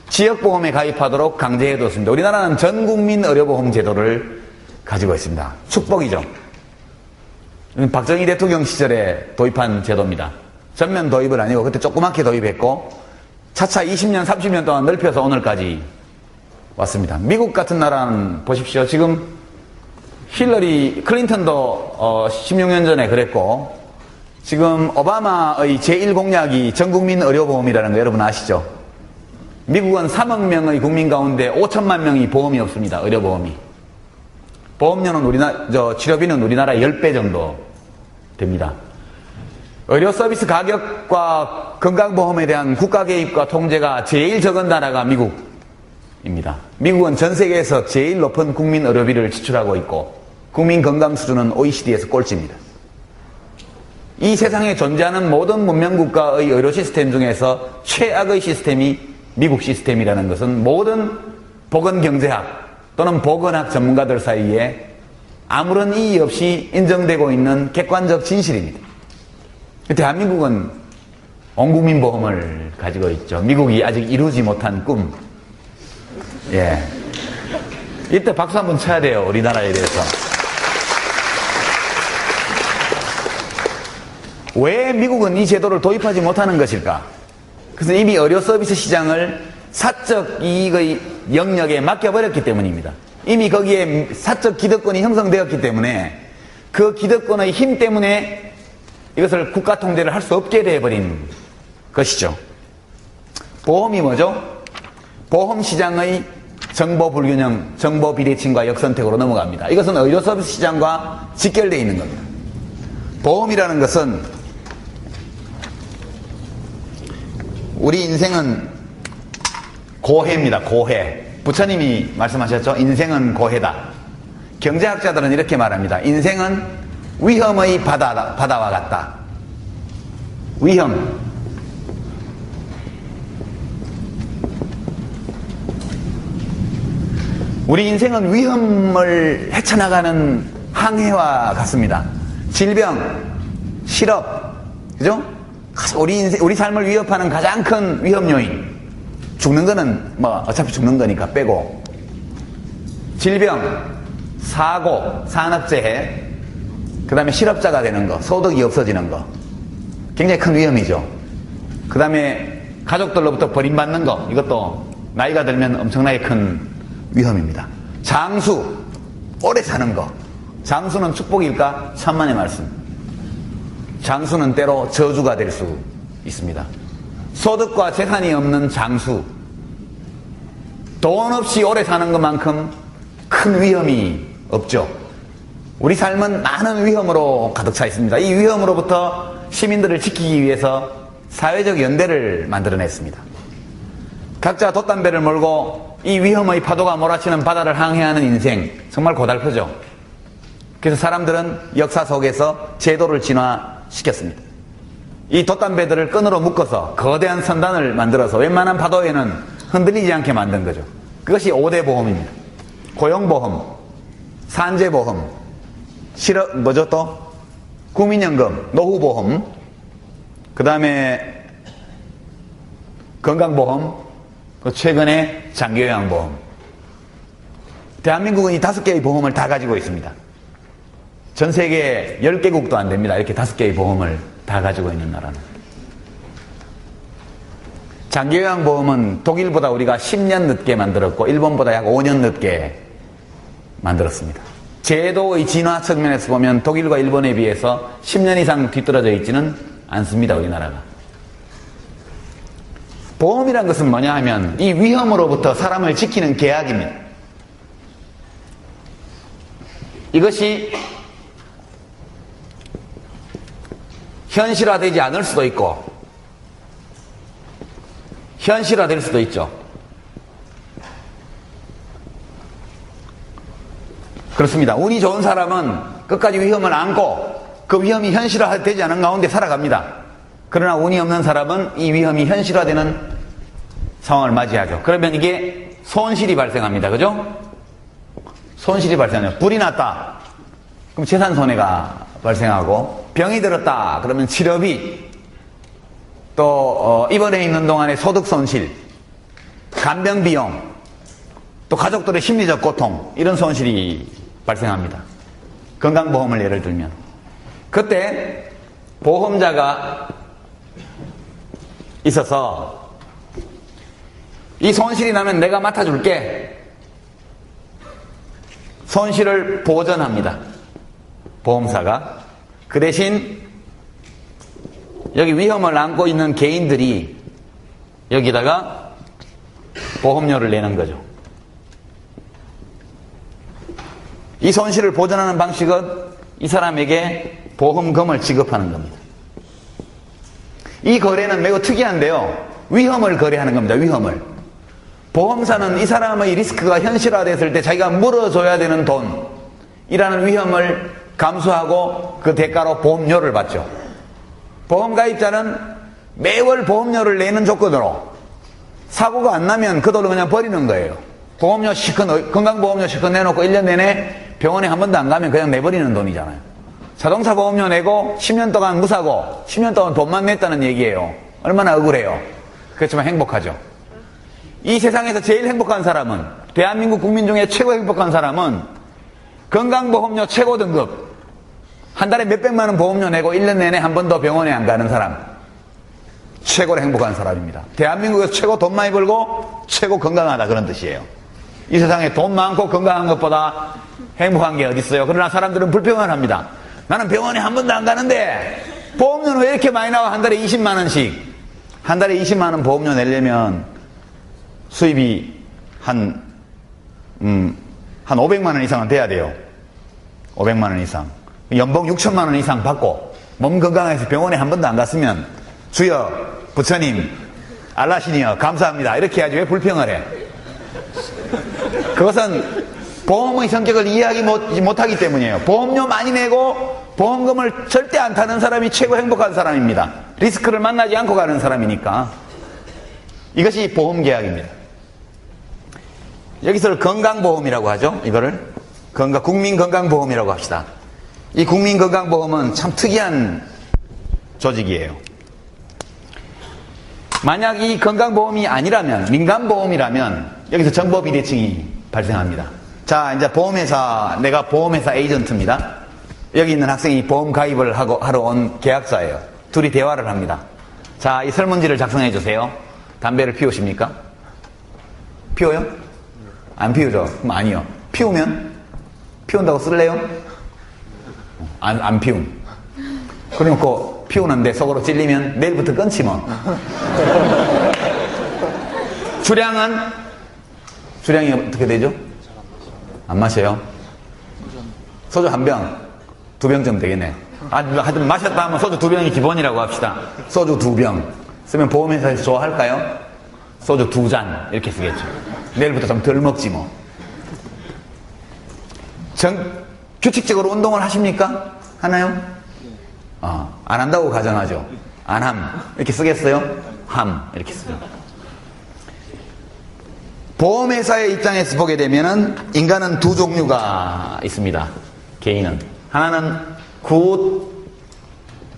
[SPEAKER 1] 지역보험에 가입하도록 강제해뒀습니다. 우리나라는 전국민 의료보험 제도를 가지고 있습니다. 축복이죠. 박정희 대통령 시절에 도입한 제도입니다. 전면 도입은 아니고 그때 조그맣게 도입했고 차차 20년 30년 동안 넓혀서 오늘까지 왔습니다. 미국 같은 나라는 보십시오. 지금 힐러리 클린턴도 16년 전에 그랬고 지금 오바마의 제1공약이 전국민 의료보험이라는 거 여러분 아시죠? 미국은 3억 명의 국민 가운데 5천만 명이 보험이 없습니다. 의료보험이. 보험료는 치료비는 우리나라 10배 정도 됩니다. 의료 서비스 가격과 건강보험에 대한 국가 개입과 통제가 제일 적은 나라가 미국입니다. 미국은 전 세계에서 제일 높은 국민 의료비를 지출하고 있고 국민 건강 수준은 OECD에서 꼴찌입니다. 이 세상에 존재하는 모든 문명국가의 의료 시스템 중에서 최악의 시스템이 미국 시스템이라는 것은 모든 보건경제학 또는 보건학 전문가들 사이에 아무런 이의 없이 인정되고 있는 객관적 진실입니다. 대한민국은 온국민 보험을 가지고 있죠. 미국이 아직 이루지 못한 꿈. 예. 이때 박수 한번 쳐야 돼요. 우리나라에 대해서. 왜 미국은 이 제도를 도입하지 못하는 것일까? 그래서 이미 의료 서비스 시장을 사적 이익의 영역에 맡겨버렸기 때문입니다. 이미 거기에 사적 기득권이 형성되었기 때문에 그 기득권의 힘 때문에 이것을 국가 통제를 할 수 없게 되어버린 것이죠. 보험이 뭐죠? 보험 시장의 정보 불균형, 정보 비대칭과 역선택으로 넘어갑니다. 이것은 의료 서비스 시장과 직결되어 있는 겁니다. 보험이라는 것은 우리 인생은 고해입니다. 고해. 부처님이 말씀하셨죠? 인생은 고해다. 경제학자들은 이렇게 말합니다. 인생은 위험의 바다와 같다. 위험. 우리 인생은 위험을 헤쳐나가는 항해와 같습니다. 질병, 실업, 그죠? 우리 삶을 위협하는 가장 큰 위험 요인. 죽는 거는 어차피 죽는 거니까 빼고. 질병, 사고, 산업재해, 그 다음에 실업자가 되는 거, 소득이 없어지는 거. 굉장히 큰 위험이죠. 그 다음에 가족들로부터 버림받는 거. 이것도 나이가 들면 엄청나게 큰 위험입니다. 장수, 오래 사는 거. 장수는 축복일까? 천만의 말씀. 장수는 때로 저주가 될 수 있습니다. 소득과 재산이 없는 장수. 돈 없이 오래 사는 것만큼 큰 위험이 없죠. 우리 삶은 많은 위험으로 가득 차 있습니다. 이 위험으로부터 시민들을 지키기 위해서 사회적 연대를 만들어냈습니다. 각자 돛담배를 몰고 이 위험의 파도가 몰아치는 바다를 항해하는 인생, 정말 고달프죠. 그래서 사람들은 역사 속에서 제도를 진화시켰습니다. 이 돛담배들을 끈으로 묶어서 거대한 선단을 만들어서 웬만한 파도에는 흔들리지 않게 만든 거죠. 그것이 5대 보험입니다. 고용보험, 산재보험, 국민연금, 노후보험, 그 다음에 건강보험, 최근에 장기요양보험. 대한민국은 이 5개의 보험을 다 가지고 있습니다. 전 세계 10개국도 안 됩니다. 이렇게 5개의 보험을 다 가지고 있는 나라는. 장기요양보험은 독일보다 우리가 10년 늦게 만들었고 일본보다 약 5년 늦게 만들었습니다. 제도의 진화 측면에서 보면 독일과 일본에 비해서 10년 이상 뒤떨어져 있지는 않습니다. 우리나라가. 보험이란 것은 뭐냐 하면 이 위험으로부터 사람을 지키는 계약입니다. 이것이 현실화되지 않을 수도 있고 현실화될 수도 있죠. 그렇습니다. 운이 좋은 사람은 끝까지 위험을 안고 그 위험이 현실화되지 않은 가운데 살아갑니다. 그러나 운이 없는 사람은 이 위험이 현실화되는 상황을 맞이하죠. 그러면 이게 손실이 발생합니다. 그죠? 손실이 발생해요. 불이 났다. 그럼 재산 손해가 발생하고 병이 들었다. 그러면 치료비 또 입원해 있는 동안의 소득 손실, 간병 비용, 또 가족들의 심리적 고통 이런 손실이 발생합니다. 건강보험을 예를 들면 그때 보험자가 있어서 이 손실이 나면 내가 맡아줄게. 손실을 보전합니다. 보험사가. 그 대신 여기 위험을 안고 있는 개인들이 여기다가 보험료를 내는 거죠. 이 손실을 보전하는 방식은 이 사람에게 보험금을 지급하는 겁니다. 이 거래는 매우 특이한데요. 위험을 거래하는 겁니다. 위험을. 보험사는 이 사람의 리스크가 현실화됐을 때 자기가 물어줘야 되는 돈이라는 위험을 감수하고 그 대가로 보험료를 받죠. 보험가입자는 매월 보험료를 내는 조건으로 사고가 안 나면 그 돈을 그냥 버리는 거예요. 보험료 실컷, 건강보험료 실컷 내놓고 1년 내내 병원에 한 번도 안 가면 그냥 내버리는 돈이잖아요. 자동차 보험료 내고 10년 동안 무사고 10년 동안 돈만 냈다는 얘기예요. 얼마나 억울해요. 그렇지만 행복하죠. 이 세상에서 제일 행복한 사람은, 대한민국 국민 중에 최고 행복한 사람은 건강보험료 최고 등급, 한 달에 몇백만 원 보험료 내고 1년 내내 한 번도 병원에 안 가는 사람, 최고로 행복한 사람입니다. 대한민국에서 최고 돈 많이 벌고 최고 건강하다, 그런 뜻이에요. 이 세상에 돈 많고 건강한 것보다 행복한 게 어디 있어요. 그러나 사람들은 불평을 합니다. 나는 병원에 한 번도 안 가는데 보험료는 왜 이렇게 많이 나와? 한 달에 20만 원씩. 한 달에 20만 원 보험료 내려면 수입이 한 500만 원 이상은 돼야 돼요. 500만 원 이상. 연봉 6천만 원 이상 받고 몸 건강해서 병원에 한 번도 안 갔으면 주여, 부처님, 알라시니여 감사합니다. 이렇게 해야지 왜 불평을 해? 그것은 보험의 성격을 이해하기 못하기 때문이에요. 보험료 많이 내고 보험금을 절대 안 타는 사람이 최고 행복한 사람입니다. 리스크를 만나지 않고 가는 사람이니까. 이것이 보험계약입니다. 여기서 건강보험이라고 하죠. 이거를 국민건강보험이라고 합시다. 이 국민건강보험은 참 특이한 조직이에요. 만약 이 건강보험이 아니라면, 민간보험이라면 여기서 정보비대칭이 발생합니다. 자, 이제 보험회사, 내가 보험회사 에이전트입니다. 여기 있는 학생이 보험 가입을 하러 온 계약자예요. 둘이 대화를 합니다. 자, 이 설문지를 작성해 주세요. 담배를 피우십니까? 피워요? 안 피우죠? 그럼 아니요. 피우면? 피운다고 쓸래요? 안 피움. 그러니까 피우는데 속으로 찔리면 내일부터 끊지 뭐. 주량이 어떻게 되죠? 안 마셔요? 소주 한 병, 2병쯤 되겠네. 하여튼 마셨다 하면 소주 2병이 기본이라고 합시다. 소주 2병 쓰면 보험회사에서 좋아할까요? 소주 2잔 이렇게 쓰겠죠. 내일부터 좀 덜 먹지 뭐. 규칙적으로 운동을 하십니까? 하나요? 안 한다고 가정하죠. 안함 이렇게 쓰겠어요? 함 이렇게 쓰죠. 보험회사의 입장에서 보게 되면은 인간은 두 종류가 있습니다. 개인은 하나는 굿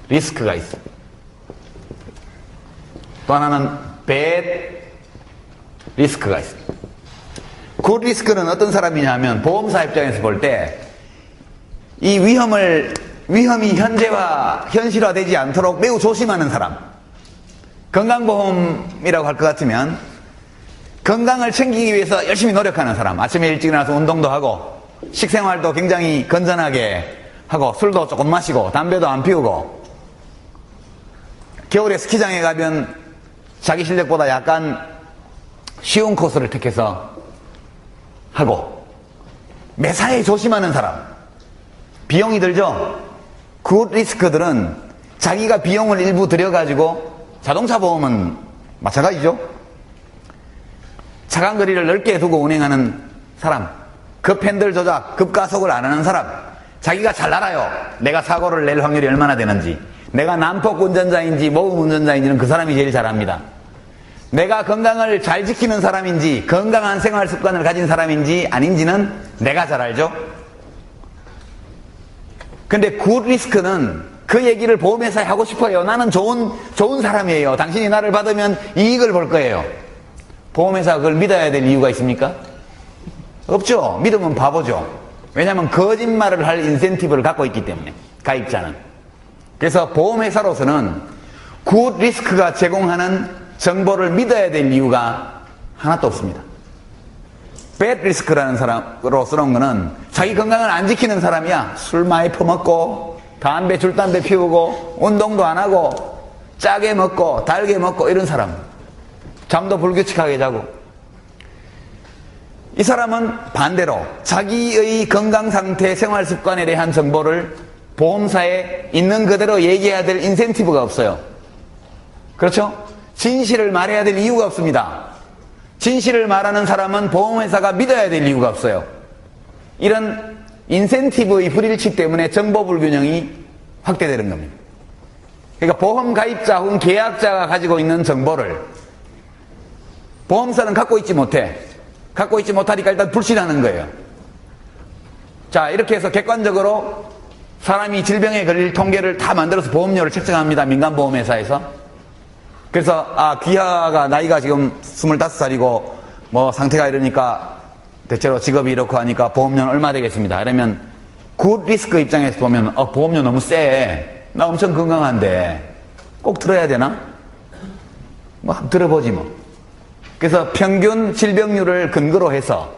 [SPEAKER 1] 리스크가 있어요. 또 하나는 bad 리스크가 있어요. 굿 리스크는 어떤 사람이냐 하면 보험사 입장에서 볼 때 이 위험이 현실화되지 않도록 매우 조심하는 사람. 건강보험이라고 할 것 같으면 건강을 챙기기 위해서 열심히 노력하는 사람. 아침에 일찍 일어나서 운동도 하고 식생활도 굉장히 건전하게 하고 술도 조금 마시고 담배도 안 피우고 겨울에 스키장에 가면 자기 실력보다 약간 쉬운 코스를 택해서 하고 매사에 조심하는 사람. 비용이 들죠? 굿 리스크들은 자기가 비용을 일부 들여가지고 자동차 보험은 마찬가지죠. 차간 거리를 넓게 두고 운행하는 사람, 급 핸들 조작, 급가속을 안 하는 사람, 자기가 잘 알아요. 내가 사고를 낼 확률이 얼마나 되는지, 내가 난폭 운전자인지 모범 운전자인지는 그 사람이 제일 잘 압니다. 내가 건강을 잘 지키는 사람인지 건강한 생활 습관을 가진 사람인지 아닌지는 내가 잘 알죠. 근데 굿 리스크는 그 얘기를 보험회사에 하고 싶어요. 나는 좋은 사람이에요. 당신이 나를 받으면 이익을 볼 거예요. 보험회사가 그걸 믿어야 될 이유가 있습니까? 없죠. 믿으면 바보죠. 왜냐하면 거짓말을 할 인센티브를 갖고 있기 때문에, 가입자는. 그래서 보험회사로서는 굿 리스크가 제공하는 정보를 믿어야 될 이유가 하나도 없습니다. 배드 리스크라는 사람으로서는 거는 자기 건강을 안 지키는 사람이야. 술 많이 퍼먹고 담배 줄담배 피우고 운동도 안 하고 짜게 먹고 달게 먹고 이런 사람, 잠도 불규칙하게 자고. 이 사람은 반대로 자기의 건강 상태, 생활 습관에 대한 정보를 보험사에 있는 그대로 얘기해야 될 인센티브가 없어요. 그렇죠? 진실을 말해야 될 이유가 없습니다. 진실을 말하는 사람은 보험회사가 믿어야 될 이유가 없어요. 이런 인센티브의 불일치 때문에 정보 불균형이 확대되는 겁니다. 그러니까 보험 가입자 혹은 계약자가 가지고 있는 정보를 보험사는 갖고 있지 못해. 갖고 있지 못하니까 일단 불신하는 거예요. 자, 이렇게 해서 객관적으로 사람이 질병에 걸릴 통계를 다 만들어서 보험료를 책정합니다. 민간보험회사에서. 그래서 귀하가 나이가 지금 25살이고 뭐 상태가 이러니까 대체로 직업이 이렇고 하니까 보험료는 얼마 되겠습니다. 이러면 굿 리스크 입장에서 보면 보험료 너무 세. 나 엄청 건강한데 꼭 들어야 되나? 뭐 한번 들어보지 뭐. 그래서 평균 질병률을 근거로 해서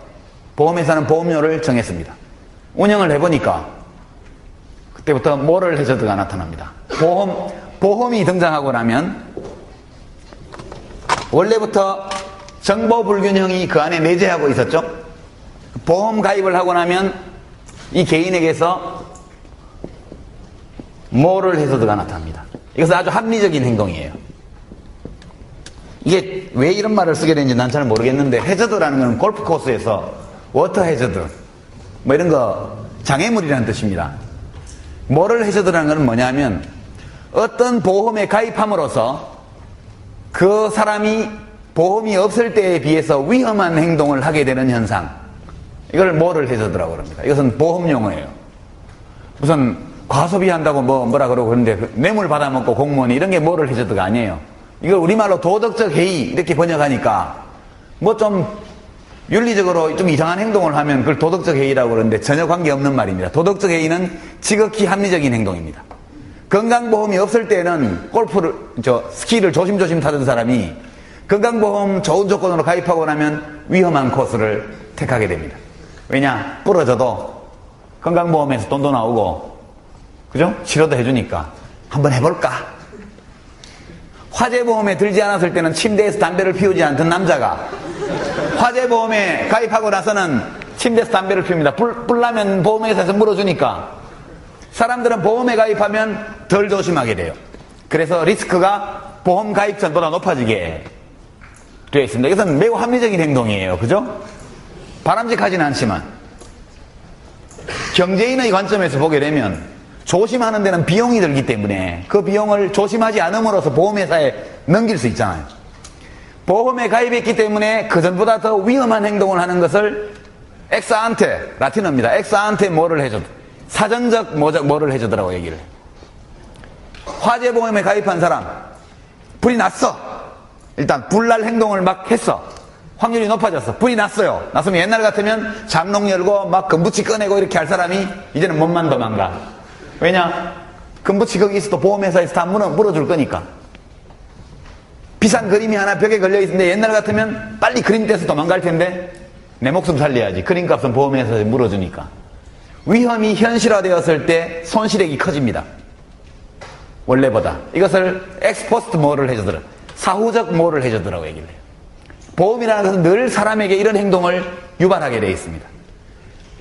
[SPEAKER 1] 보험회사는 보험료를 정했습니다. 운영을 해보니까 그때부터 모럴 해저드가 나타납니다. 보험이 등장하고 나면 원래부터 정보 불균형이 그 안에 내재하고 있었죠. 보험 가입을 하고 나면 이 개인에게서 모럴 해저드가 나타납니다. 이것은 아주 합리적인 행동이에요. 이게 왜 이런 말을 쓰게 되는지 난 잘 모르겠는데, 해저드라는 건 골프 코스에서 워터 해저드 뭐 이런 거 장애물이라는 뜻입니다. 모럴 해저드라는 건 뭐냐면 어떤 보험에 가입함으로써 그 사람이 보험이 없을 때에 비해서 위험한 행동을 하게 되는 현상, 이걸 모럴 해저드라고 합니다. 이것은 보험 용어예요. 무슨 과소비한다고 뭐라 그러고 그러는데 뇌물 받아먹고 공무원이 이런 게 모럴 해저드가 아니에요. 이걸 우리말로 도덕적 해이 이렇게 번역하니까 뭐 좀 윤리적으로 좀 이상한 행동을 하면 그걸 도덕적 해이라고 그러는데 전혀 관계없는 말입니다. 도덕적 해이는 지극히 합리적인 행동입니다. 건강보험이 없을 때는 스키를 조심조심 타던 사람이 건강보험 좋은 조건으로 가입하고 나면 위험한 코스를 택하게 됩니다. 왜냐? 부러져도 건강보험에서 돈도 나오고, 그죠? 치료도 해주니까 한번 해볼까? 화재보험에 들지 않았을 때는 침대에서 담배를 피우지 않던 남자가 화재보험에 가입하고 나서는 침대에서 담배를 피웁니다. 불 나면 보험회사에서 물어주니까 사람들은 보험에 가입하면 덜 조심하게 돼요. 그래서 리스크가 보험 가입 전보다 높아지게 되어 있습니다. 이것은 매우 합리적인 행동이에요. 그죠? 바람직하지는 않지만 경제인의 관점에서 보게 되면 조심하는 데는 비용이 들기 때문에 그 비용을 조심하지 않음으로써 보험회사에 넘길 수 있잖아요. 보험에 가입했기 때문에 그전보다 더 위험한 행동을 하는 것을 엑스안테, 라틴어입니다. 엑스안테 뭐를 해줘? 사전적 뭐를 해주더라고 얘기를. 화재보험에 가입한 사람, 불이 났어. 일단 불날 행동을 막 했어. 확률이 높아졌어. 불이 났어요. 났으면 옛날 같으면 장롱 열고 막 금붙이 꺼내고 이렇게 할 사람이 이제는 몸만 도망가. 왜냐? 금붙이 거기 있어도 보험회사에서 다 물어줄 거니까. 비싼 그림이 하나 벽에 걸려 있는데 옛날 같으면 빨리 그림 떼서 도망갈 텐데 내 목숨 살려야지. 그림값은 보험회사에서 물어주니까. 위험이 현실화되었을 때 손실액이 커집니다. 원래보다. 이것을 엑스포스트 뭐를 해주더라. 사후적 뭐를 해주더라고 얘기를 해요. 보험이라는 것은 늘 사람에게 이런 행동을 유발하게 되어 있습니다.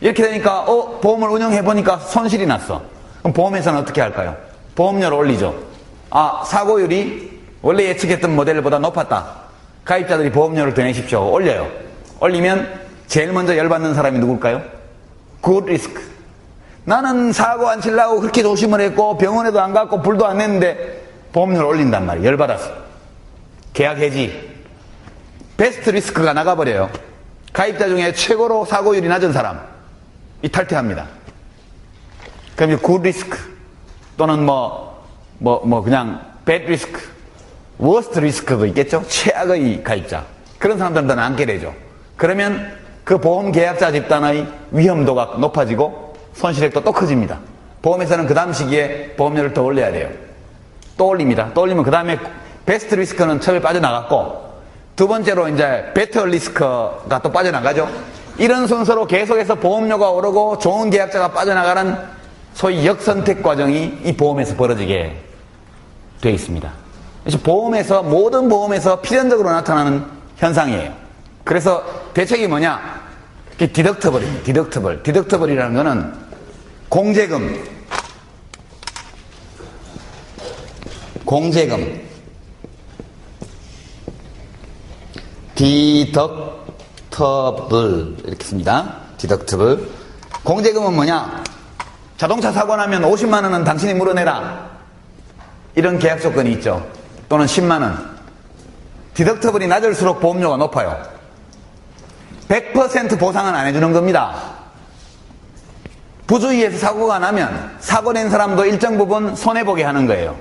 [SPEAKER 1] 이렇게 되니까 보험을 운영해보니까 손실이 났어. 그럼 보험회사는 어떻게 할까요? 보험료를 올리죠. 사고율이 원래 예측했던 모델보다 높았다. 가입자들이 보험료를 더 내십시오. 올려요. 올리면 제일 먼저 열받는 사람이 누굴까요? 굿 리스크. 나는 사고 안 치려고 그렇게 조심을 했고 병원에도 안 갔고 불도 안 냈는데 보험료를 올린단 말이에요. 열받았어. 계약 해지. 베스트 리스크가 나가버려요. 가입자 중에 최고로 사고율이 낮은 사람 이 탈퇴합니다. 그럼 이제 굿 리스크 또는 그냥 배드 리스크, 워스트 리스크도 있겠죠. 최악의 가입자 그런 사람들은 더 남게 되죠. 그러면 그 보험 계약자 집단의 위험도가 높아지고 손실액도 또 커집니다. 보험회사는 그 다음 시기에 보험료를 더 올려야 돼요. 또 올립니다. 또 올리면 그 다음에 베스트 리스크는 처음에 빠져나갔고 두 번째로 이제 베터 리스크가 또 빠져나가죠. 이런 순서로 계속해서 보험료가 오르고 좋은 계약자가 빠져나가는 소위 역선택 과정이 이 보험에서 벌어지게 되어 있습니다. 그래서 모든 보험에서 필연적으로 나타나는 현상이에요. 그래서 대책이 뭐냐? 디덕터블입니다. 디덕터블. 디덕터블이라는 거는 공제금. 디덕터블 이렇게 씁니다. 디덕터블. 공제금은 뭐냐? 자동차 사고 나면 50만 원은 당신이 물어내라. 이런 계약 조건이 있죠. 또는 10만 원. 디덕터블이 낮을수록 보험료가 높아요. 100% 보상은 안 해주는 겁니다. 부주의해서 사고가 나면 사고 낸 사람도 일정 부분 손해보게 하는 거예요.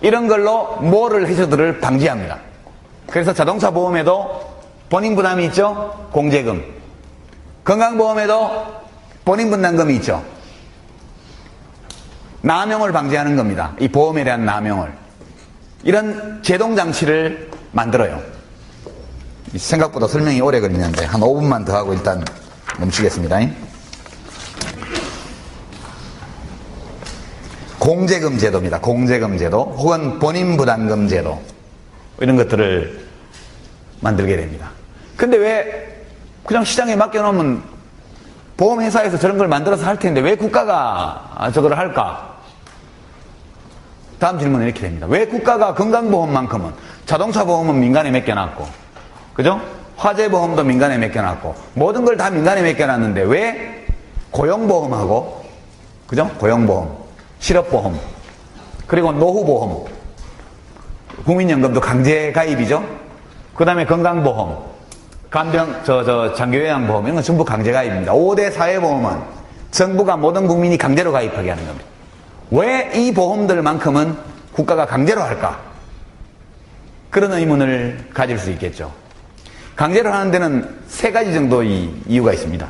[SPEAKER 1] 이런 걸로 뭐를 해저드를 방지합니다. 그래서 자동차 보험에도 본인 부담이 있죠. 공제금. 건강보험에도 본인 분담금이 있죠. 남용을 방지하는 겁니다. 이 보험에 대한 남용을. 이런 제동장치를 만들어요. 생각보다 설명이 오래 걸리는데 한 5분만 더 하고 일단 멈추겠습니다. 공제금 제도입니다. 공제금 제도 혹은 본인 부담금 제도 이런 것들을 만들게 됩니다. 근데 왜 그냥 시장에 맡겨놓으면 보험회사에서 저런 걸 만들어서 할 텐데 왜 국가가 저걸 할까? 다음 질문은 이렇게 됩니다. 왜 국가가 건강보험만큼은 자동차 보험은 민간에 맡겨놨고 그죠? 화재보험도 민간에 맡겨놨고 모든 걸 다 민간에 맡겨놨는데 왜 고용보험하고 그죠? 고용보험, 실업보험 그리고 노후보험 국민연금도 강제 가입이죠? 그 다음에 건강보험 간병, 장기요양보험 이런 건 전부 강제 가입입니다. 5대 사회보험은 정부가 모든 국민이 강제로 가입하게 하는 겁니다. 왜 이 보험들만큼은 국가가 강제로 할까? 그런 의문을 가질 수 있겠죠. 강제로 하는 데는 3가지 정도의 이유가 있습니다.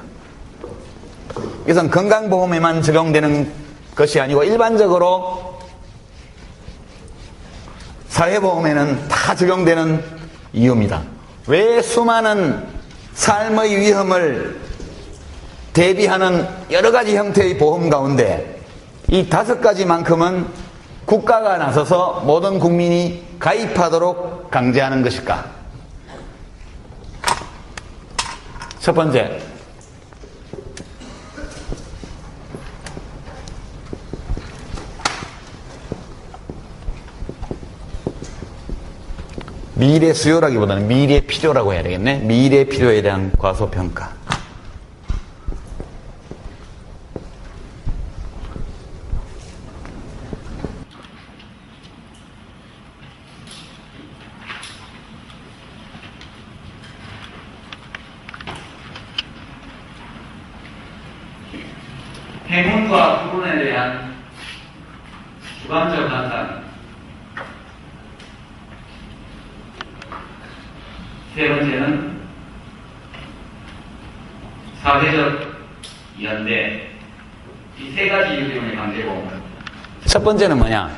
[SPEAKER 1] 이것은 건강보험에만 적용되는 것이 아니고 일반적으로 사회보험에는 다 적용되는 이유입니다. 왜 수많은 삶의 위험을 대비하는 여러 가지 형태의 보험 가운데 이 5가지만큼은 국가가 나서서 모든 국민이 가입하도록 강제하는 것일까? 첫 번째, 미래 수요라기보다는 미래 필요라고 해야 되겠네. 미래 필요에 대한 과소평가. 행운과 불운에 대한 주관적 판단. 세 번째는 사회적 연대, 이 세 가지 이유 때문에 강제보험은 첫 번째는 뭐냐?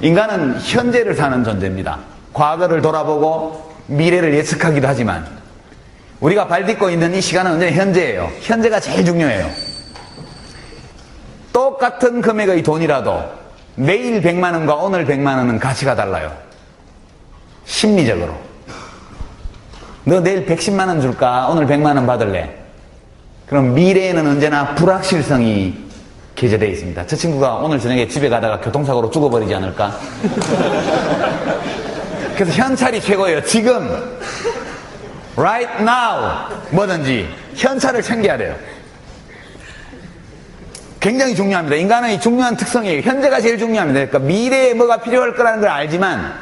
[SPEAKER 1] 인간은 현재를 사는 존재입니다. 과거를 돌아보고 미래를 예측하기도 하지만 우리가 발딛고 있는 이 시간은 언제나 현재예요. 현재가 제일 중요해요. 똑같은 금액의 돈이라도 내일 100만 원과 오늘 100만 원은 가치가 달라요. 심리적으로. 너 내일 110만 원 줄까? 오늘 100만 원 받을래? 그럼 미래에는 언제나 불확실성이 게재되어 있습니다. 저 친구가 오늘 저녁에 집에 가다가 교통사고로 죽어버리지 않을까? 그래서 현찰이 최고예요. 지금 right now 뭐든지 현찰을 챙겨야 돼요. 굉장히 중요합니다. 인간의 중요한 특성이에요. 현재가 제일 중요합니다. 그러니까 미래에 뭐가 필요할 거라는 걸 알지만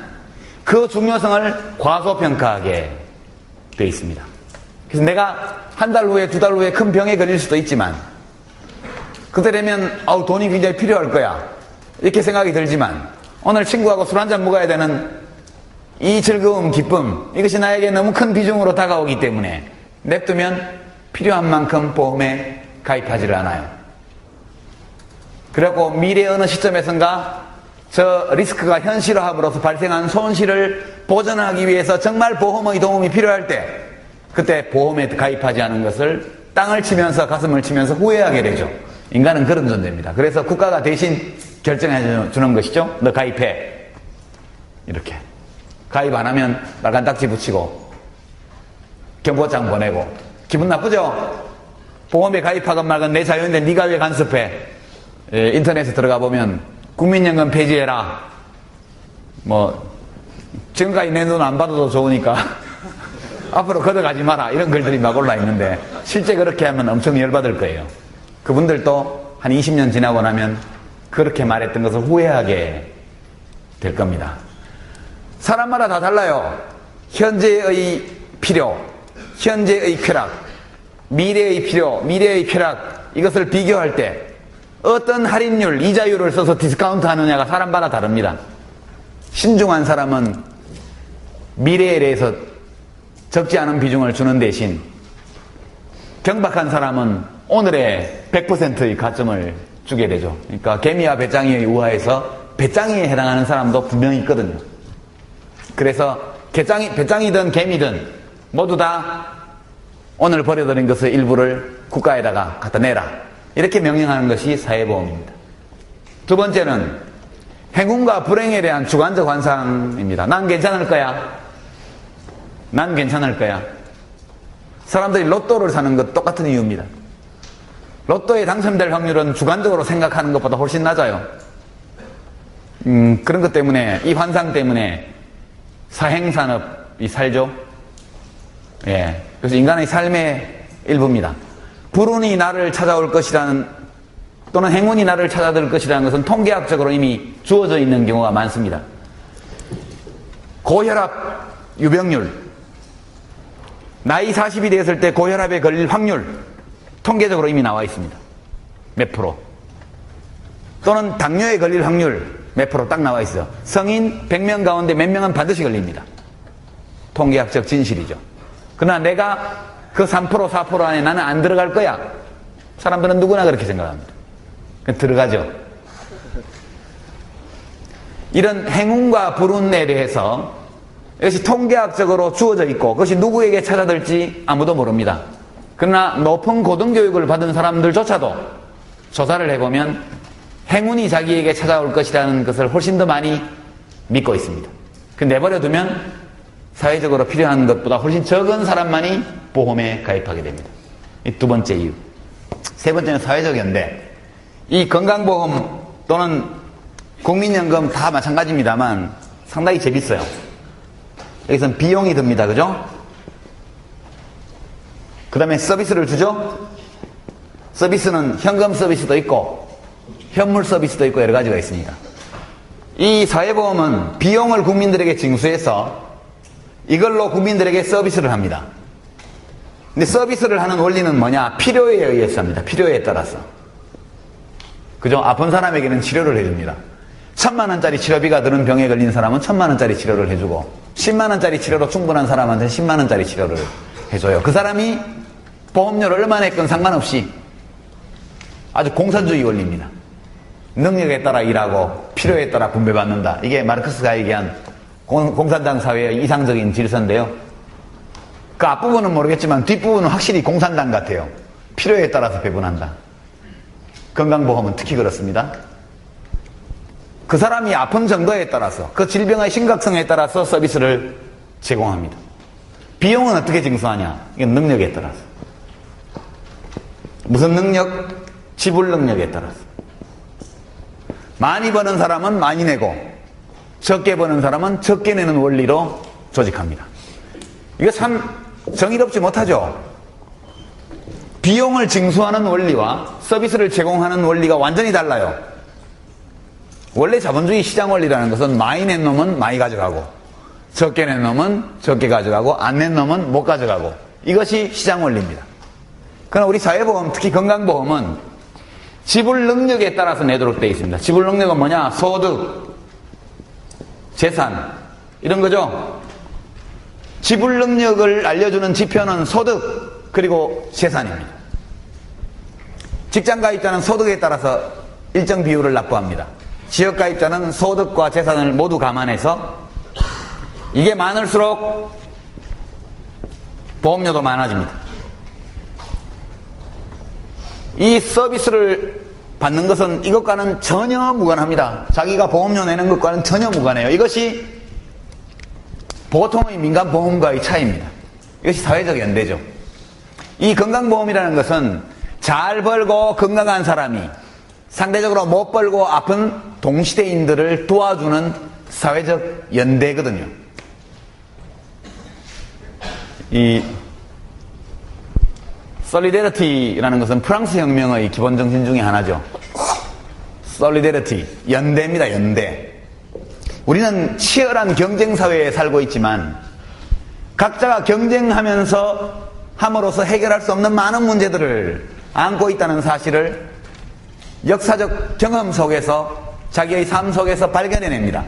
[SPEAKER 1] 그 중요성을 과소평가하게 되어 있습니다. 그래서 내가 한 달 후에, 두 달 후에 큰 병에 걸릴 수도 있지만 그때 되면 돈이 굉장히 필요할 거야 이렇게 생각이 들지만 오늘 친구하고 술 한잔 먹어야 되는 이 즐거움, 기쁨, 이것이 나에게 너무 큰 비중으로 다가오기 때문에 냅두면 필요한 만큼 보험에 가입하지를 않아요. 그래갖고 미래 어느 시점에선가 저 리스크가 현실화함으로써 발생한 손실을 보전하기 위해서 정말 보험의 도움이 필요할 때 그때 보험에 가입하지 않은 것을 땅을 치면서 가슴을 치면서 후회하게 되죠. 인간은 그런 존재입니다. 그래서 국가가 대신 결정해 주는 것이죠. 너 가입해. 이렇게. 가입 안 하면 빨간 딱지 붙이고 경고장 보내고 기분 나쁘죠? 보험에 가입하건 말건 내 자유인데 네가 왜 간섭해? 인터넷에 들어가 보면 국민연금 폐지해라. 지금까지 내 돈 안 받아도 좋으니까 앞으로 걷어가지 마라. 이런 글들이 막 올라 있는데 실제 그렇게 하면 엄청 열받을 거예요. 그분들도 한 20년 지나고 나면 그렇게 말했던 것을 후회하게 될 겁니다. 사람마다 다 달라요. 현재의 필요, 현재의 쾌락, 미래의 필요, 미래의 쾌락 이것을 비교할 때 어떤 할인율, 이자율을 써서 디스카운트 하느냐가 사람마다 다릅니다. 신중한 사람은 미래에 대해서 적지 않은 비중을 주는 대신 경박한 사람은 오늘의 100%의 가점을 주게 되죠. 그러니까 개미와 배짱이의 우화에서 배짱이에 해당하는 사람도 분명히 있거든요. 그래서 배짱이든 개미든 모두 다 오늘 버려들인 것의 일부를 국가에다가 갖다 내라. 이렇게 명령하는 것이 사회보험입니다. 두 번째는 행운과 불행에 대한 주관적 환상입니다. 난 괜찮을 거야. 난 괜찮을 거야. 사람들이 로또를 사는 것 똑같은 이유입니다. 로또에 당첨될 확률은 주관적으로 생각하는 것보다 훨씬 낮아요. 그런 것 때문에, 이 환상 때문에 사행산업이 살죠. 예. 그래서 인간의 삶의 일부입니다. 불운이 나를 찾아올 것이라는 또는 행운이 나를 찾아들 것이라는 것은 통계학적으로 이미 주어져 있는 경우가 많습니다. 고혈압 유병률, 나이 40이 되었을 때 고혈압에 걸릴 확률 통계적으로 이미 나와 있습니다. 몇 프로. 또는 당뇨에 걸릴 확률 몇 프로 딱 나와 있어요. 성인 100명 가운데 몇 명은 반드시 걸립니다. 통계학적 진실이죠. 그러나 내가 그 3% 4% 안에 나는 안 들어갈 거야. 사람들은 누구나 그렇게 생각합니다. 들어가죠. 이런 행운과 불운에 대해서 이것이 통계학적으로 주어져 있고 그것이 누구에게 찾아들지 아무도 모릅니다. 그러나 높은 고등교육을 받은 사람들조차도 조사를 해보면 행운이 자기에게 찾아올 것이라는 것을 훨씬 더 많이 믿고 있습니다. 내버려두면 사회적으로 필요한 것보다 훨씬 적은 사람만이 보험에 가입하게 됩니다. 이 두 번째 이유. 세 번째는 사회적 연대. 이 건강보험 또는 국민연금 다 마찬가지입니다만 상당히 재밌어요. 여기서는 비용이 듭니다. 그죠? 그 다음에 서비스를 주죠? 서비스는 현금 서비스도 있고 현물 서비스도 있고 여러 가지가 있습니다. 이 사회보험은 비용을 국민들에게 징수해서 이걸로 국민들에게 서비스를 합니다. 근데 서비스를 하는 원리는 뭐냐? 필요에 의해서 합니다. 필요에 따라서. 그죠? 아픈 사람에게는 치료를 해줍니다. 1000만원짜리 치료비가 드는 병에 걸린 사람은 1000만원짜리 치료를 해주고 10만원짜리 치료로 충분한 사람한테는 10만원짜리 치료를 해줘요. 그 사람이 보험료를 얼마나 냈건 상관없이 아주 공산주의 원리입니다. 능력에 따라 일하고 필요에 따라 분배받는다. 이게 마르크스가 얘기한 공산당 사회의 이상적인 질서인데요. 그 앞부분은 모르겠지만 뒷부분은 확실히 공산당 같아요. 필요에 따라서 배분한다. 건강보험은 특히 그렇습니다. 그 사람이 아픈 정도에 따라서 그 질병의 심각성에 따라서 서비스를 제공합니다. 비용은 어떻게 징수하냐? 이건 능력에 따라서. 무슨 능력? 지불 능력에 따라서. 많이 버는 사람은 많이 내고 적게 버는 사람은 적게 내는 원리로 조직합니다. 이거 참 정의롭지 못하죠? 비용을 징수하는 원리와 서비스를 제공하는 원리가 완전히 달라요. 원래 자본주의 시장 원리라는 것은 많이 낸 놈은 많이 가져가고 적게 낸 놈은 적게 가져가고 안 낸 놈은 못 가져가고 이것이 시장 원리입니다. 그러나 우리 사회보험, 특히 건강보험은 지불 능력에 따라서 내도록 되어 있습니다. 지불 능력은 뭐냐? 소득, 재산 이런 거죠. 지불 능력을 알려주는 지표는 소득 그리고 재산입니다. 직장가입자는 소득에 따라서 일정 비율을 납부합니다. 지역가입자는 소득과 재산을 모두 감안해서 이게 많을수록 보험료도 많아집니다. 이 서비스를 받는 것은 이것과는 전혀 무관합니다. 자기가 보험료 내는 것과는 전혀 무관해요. 이것이 보통의 민간보험과의 차이입니다. 이것이 사회적 연대죠. 이 건강보험이라는 것은 잘 벌고 건강한 사람이 상대적으로 못 벌고 아픈 동시대인들을 도와주는 사회적 연대거든요. 이 솔리데리티라는 것은 프랑스 혁명의 기본 정신 중에 하나죠. 솔리데리티, 연대입니다. 연대. 우리는 치열한 경쟁 사회에 살고 있지만 각자가 경쟁하면서 함으로써 해결할 수 없는 많은 문제들을 안고 있다는 사실을 역사적 경험 속에서 자기의 삶 속에서 발견해냅니다.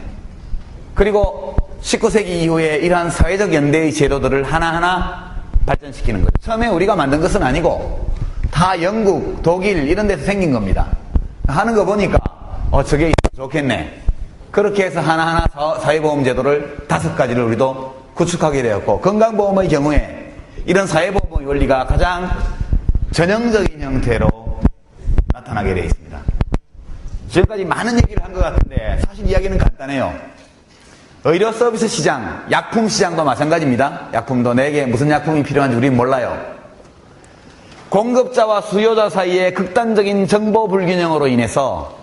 [SPEAKER 1] 그리고 19세기 이후에 이러한 사회적 연대의 제도들을 하나하나 발전시키는 거죠. 처음에 우리가 만든 것은 아니고 다 영국, 독일 이런 데서 생긴 겁니다. 하는 거 보니까 저게 좋겠네. 그렇게 해서 하나하나 사회보험 제도를 5가지를 우리도 구축하게 되었고 건강보험의 경우에 이런 사회보험의 원리가 가장 전형적인 형태로 나타나게 되어 있습니다. 지금까지 많은 얘기를 한 것 같은데 사실 이야기는 간단해요. 의료 서비스 시장, 약품 시장도 마찬가지입니다. 약품도 내게 무슨 약품이 필요한지 우리는 몰라요. 공급자와 수요자 사이의 극단적인 정보 불균형으로 인해서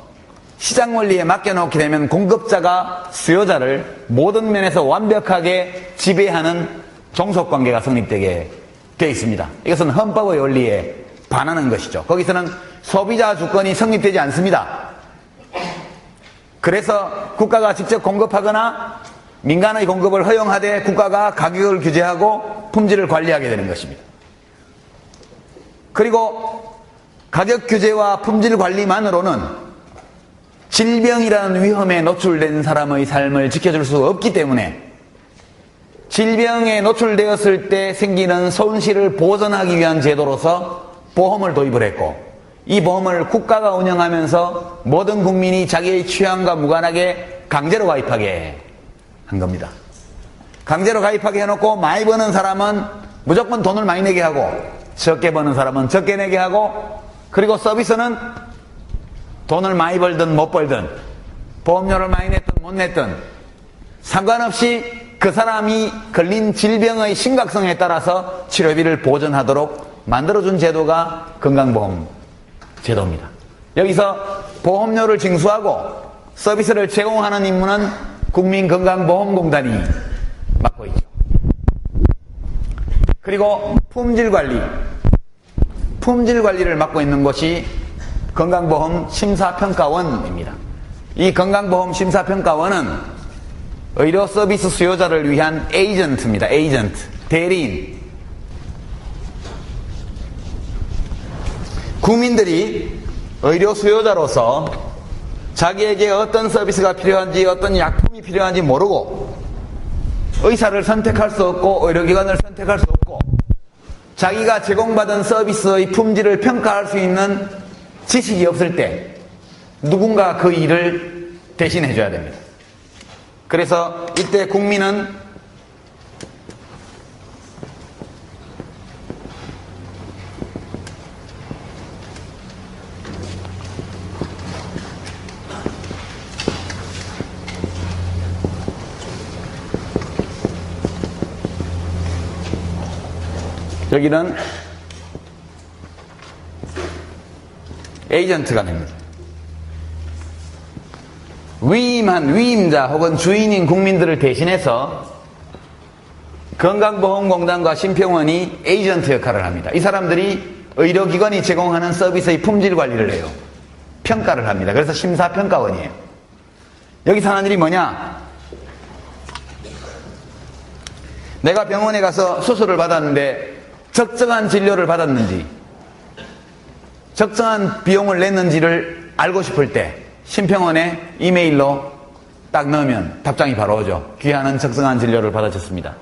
[SPEAKER 1] 시장 원리에 맡겨놓게 되면 공급자가 수요자를 모든 면에서 완벽하게 지배하는 종속관계가 성립되게 되어 있습니다. 이것은 헌법의 원리에 반하는 것이죠. 거기서는 소비자 주권이 성립되지 않습니다. 그래서 국가가 직접 공급하거나 민간의 공급을 허용하되 국가가 가격을 규제하고 품질을 관리하게 되는 것입니다. 그리고 가격 규제와 품질 관리만으로는 질병이라는 위험에 노출된 사람의 삶을 지켜줄 수 없기 때문에 질병에 노출되었을 때 생기는 손실을 보전하기 위한 제도로서 보험을 도입을 했고 이 보험을 국가가 운영하면서 모든 국민이 자기의 취향과 무관하게 강제로 가입하게 한 겁니다. 강제로 가입하게 해놓고 많이 버는 사람은 무조건 돈을 많이 내게 하고 적게 버는 사람은 적게 내게 하고 그리고 서비스는 돈을 많이 벌든 못 벌든 보험료를 많이 냈든 못 냈든 상관없이 그 사람이 걸린 질병의 심각성에 따라서 치료비를 보전하도록 만들어준 제도가 건강보험 제도입니다. 여기서 보험료를 징수하고 서비스를 제공하는 임무는 국민건강보험공단이 맡고 있죠. 그리고 품질 관리를 맡고 있는 곳이 건강보험 심사평가원입니다. 이 건강보험 심사평가원은 의료 서비스 수요자를 위한 에이전트입니다. 에이전트, 대리인. 국민들이 의료 수요자로서 자기에게 어떤 서비스가 필요한지 어떤 약품이 필요한지 모르고 의사를 선택할 수 없고 의료기관을 선택할 수 없고 자기가 제공받은 서비스의 품질을 평가할 수 있는 지식이 없을 때 누군가 그 일을 대신해 줘야 됩니다. 그래서 이때 국민은 여기는 에이전트가 됩니다. 위임한 위임자 혹은 주인인 국민들을 대신해서 건강보험공단과 심평원이 에이전트 역할을 합니다. 이 사람들이 의료기관이 제공하는 서비스의 품질 관리를 해요. 평가를 합니다. 그래서 심사평가원이에요. 여기서 하는 일이 뭐냐? 내가 병원에 가서 수술을 받았는데 적정한 진료를 받았는지 적정한 비용을 냈는지를 알고 싶을 때 심평원에 이메일로 딱 넣으면 답장이 바로 오죠. 귀하는 적정한 진료를 받으셨습니다.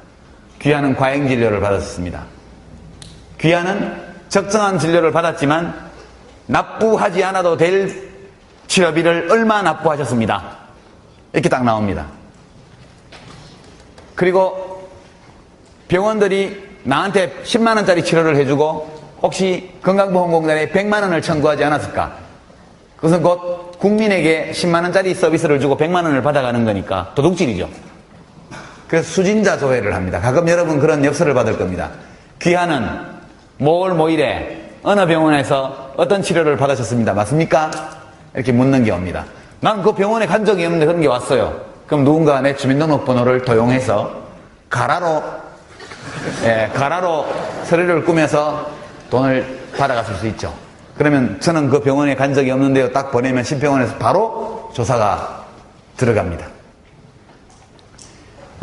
[SPEAKER 1] 귀하는 과잉 진료를 받으셨습니다. 귀하는 적정한 진료를 받았지만 납부하지 않아도 될 치료비를 얼마 납부하셨습니다. 이렇게 딱 나옵니다. 그리고 병원들이 나한테 10만원짜리 치료를 해주고 혹시 건강보험공단에 100만원을 청구하지 않았을까? 그것은 곧 국민에게 10만원짜리 서비스를 주고 100만원을 받아가는 거니까 도둑질이죠. 그래서 수진자 조회를 합니다. 가끔 여러분 그런 엽서를 받을 겁니다. 귀하는 모일에 어느 병원에서 어떤 치료를 받으셨습니다. 맞습니까? 이렇게 묻는 게 옵니다. 난 그 병원에 간 적이 없는데 그런 게 왔어요. 그럼 누군가 내 주민등록번호를 도용해서 가라로 서류를 꾸며서 돈을 받아갔을 수 있죠. 그러면 저는 그 병원에 간 적이 없는데요. 딱 보내면 심평원에서 바로 조사가 들어갑니다.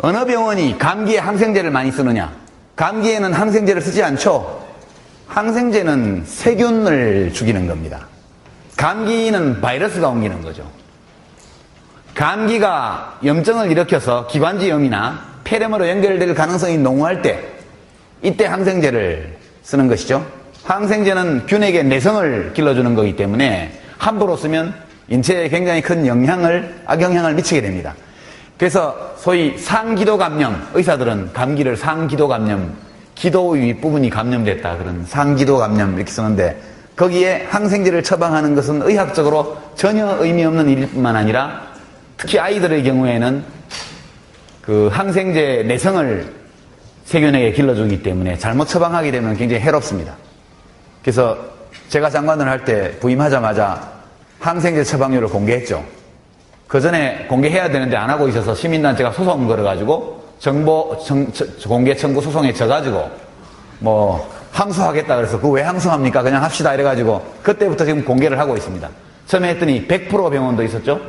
[SPEAKER 1] 어느 병원이 감기에 항생제를 많이 쓰느냐? 감기에는 항생제를 쓰지 않죠. 항생제는 세균을 죽이는 겁니다. 감기는 바이러스가 옮기는 거죠. 감기가 염증을 일으켜서 기관지염이나 폐렴으로 연결될 가능성이 농후할 때 이때 항생제를 쓰는 것이죠. 항생제는 균에게 내성을 길러주는 거기 때문에 함부로 쓰면 인체에 굉장히 큰 악영향을 미치게 됩니다. 그래서 소위 상기도 감염, 의사들은 감기를 상기도 감염, 기도 윗부분이 감염됐다 그런 상기도 감염 이렇게 쓰는데 거기에 항생제를 처방하는 것은 의학적으로 전혀 의미 없는 일일 뿐만 아니라 특히 아이들의 경우에는 그 항생제 내성을 세균에게 길러주기 때문에 잘못 처방하게 되면 굉장히 해롭습니다. 그래서 제가 장관을 할 때 부임하자마자 항생제 처방률을 공개했죠. 그 전에 공개해야 되는데 안 하고 있어서 시민단체가 소송 걸어가지고 공개 청구 소송에 져가지고 항소하겠다 그래서 그거 왜 항소합니까? 그냥 합시다 이래가지고 그때부터 지금 공개를 하고 있습니다. 처음에 했더니 100% 병원도 있었죠.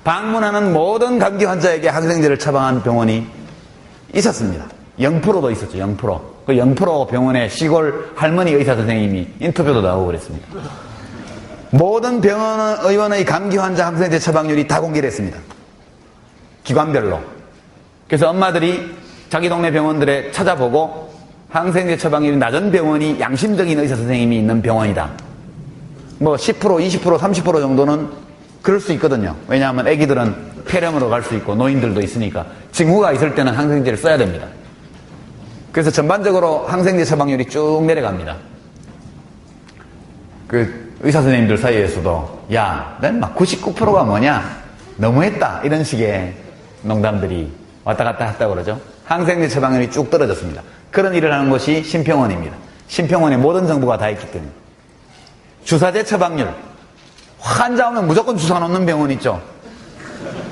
[SPEAKER 1] 방문하는 모든 감기 환자에게 항생제를 처방한 병원이 있었습니다. 0%도 있었죠. 0%. 그 0% 병원의 시골 할머니 의사 선생님이 인터뷰도 나오고 그랬습니다. 모든 병원 의원의 감기 환자 항생제 처방률이 다 공개를 했습니다. 기관별로. 그래서 엄마들이 자기 동네 병원들에 찾아보고 항생제 처방률이 낮은 병원이 양심적인 의사 선생님이 있는 병원이다. 10%, 20%, 30% 정도는 그럴 수 있거든요. 왜냐하면 아기들은 폐렴으로 갈 수 있고 노인들도 있으니까 징후가 있을 때는 항생제를 써야 됩니다. 그래서 전반적으로 항생제 처방률이 쭉 내려갑니다. 그 의사 선생님들 사이에서도 난 막 99%가 뭐냐? 너무했다. 이런 식의 농담들이 왔다 갔다 했다고 그러죠. 항생제 처방률이 쭉 떨어졌습니다. 그런 일을 하는 곳이 심평원입니다. 심평원에 모든 정보가 다 있기 때문에. 주사제 처방률. 환자 오면 무조건 주사 놓는 병원 있죠.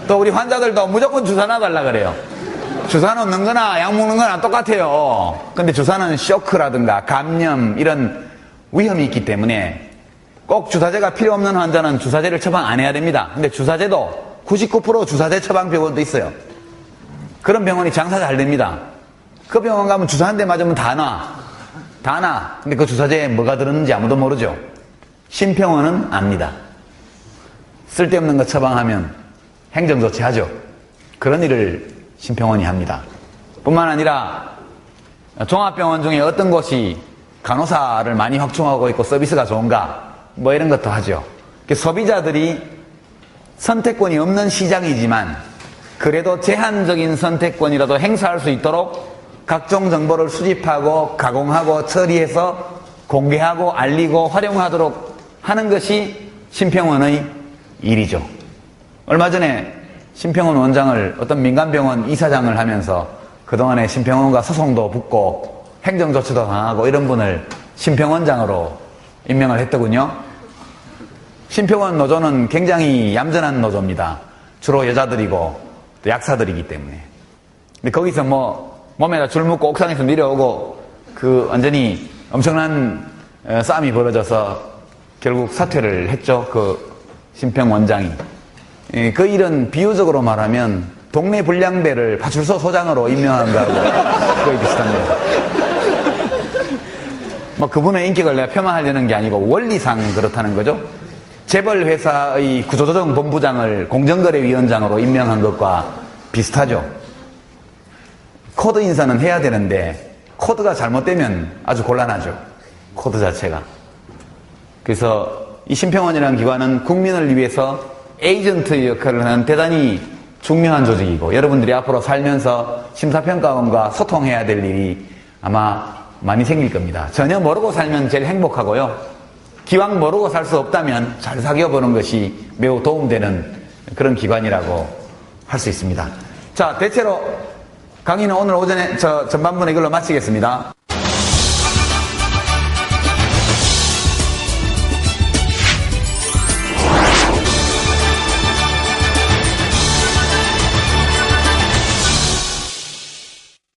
[SPEAKER 1] 또 우리 환자들도 무조건 주사 놔달라 그래요. 주사 놓는 거나 약 먹는 거나 똑같아요. 근데 주사는 쇼크라든가 감염 이런 위험이 있기 때문에 꼭 주사제가 필요 없는 환자는 주사제를 처방 안 해야 됩니다. 근데 주사제도 99% 주사제 처방 병원도 있어요. 그런 병원이 장사 잘 됩니다. 그 병원 가면 주사 한 대 맞으면 다 나. 근데 그 주사제에 뭐가 들었는지 아무도 모르죠. 심평원은 압니다. 쓸데없는 거 처방하면 행정조치하죠. 그런 일을 심평원이 합니다. 뿐만 아니라 종합병원 중에 어떤 곳이 간호사를 많이 확충하고 있고 서비스가 좋은가, 뭐 이런 것도 하죠. 소비자들이 선택권이 없는 시장이지만 그래도 제한적인 선택권이라도 행사할 수 있도록 각종 정보를 수집하고 가공하고 처리해서 공개하고 알리고 활용하도록 하는 것이 심평원의 일이죠. 얼마 전에 심평원 원장을 어떤 민간병원 이사장을 하면서 그동안에 심평원과 소송도 붙고 행정조치도 당하고 이런 분을 심평원장으로 임명을 했더군요. 심평원 노조는 굉장히 얌전한 노조입니다. 주로 여자들이고 또 약사들이기 때문에. 근데 거기서 몸에다 줄 묶고 옥상에서 내려오고 완전히 엄청난 싸움이 벌어져서 결국 사퇴를 했죠. 심평원장이. 그 일은 비유적으로 말하면 동네 불량배를 파출소 소장으로 임명한 거하고 거의 비슷합니다. 그분의 인격을 내가 폄하하려는 게 아니고 원리상 그렇다는 거죠. 재벌 회사의 구조조정 본부장을 공정거래위원장으로 임명한 것과 비슷하죠. 코드 인사는 해야 되는데 코드가 잘못되면 아주 곤란하죠. 코드 자체가. 그래서 이 심평원이라는 기관은 국민을 위해서 에이전트 역할을 하는 대단히 중요한 조직이고, 여러분들이 앞으로 살면서 심사평가원과 소통해야 될 일이 아마 많이 생길 겁니다. 전혀 모르고 살면 제일 행복하고요. 기왕 모르고 살 수 없다면 잘 사귀어보는 것이 매우 도움되는 그런 기관이라고 할 수 있습니다. 자, 대체로 강의는 오늘 오전에 전반부는 이걸로 마치겠습니다.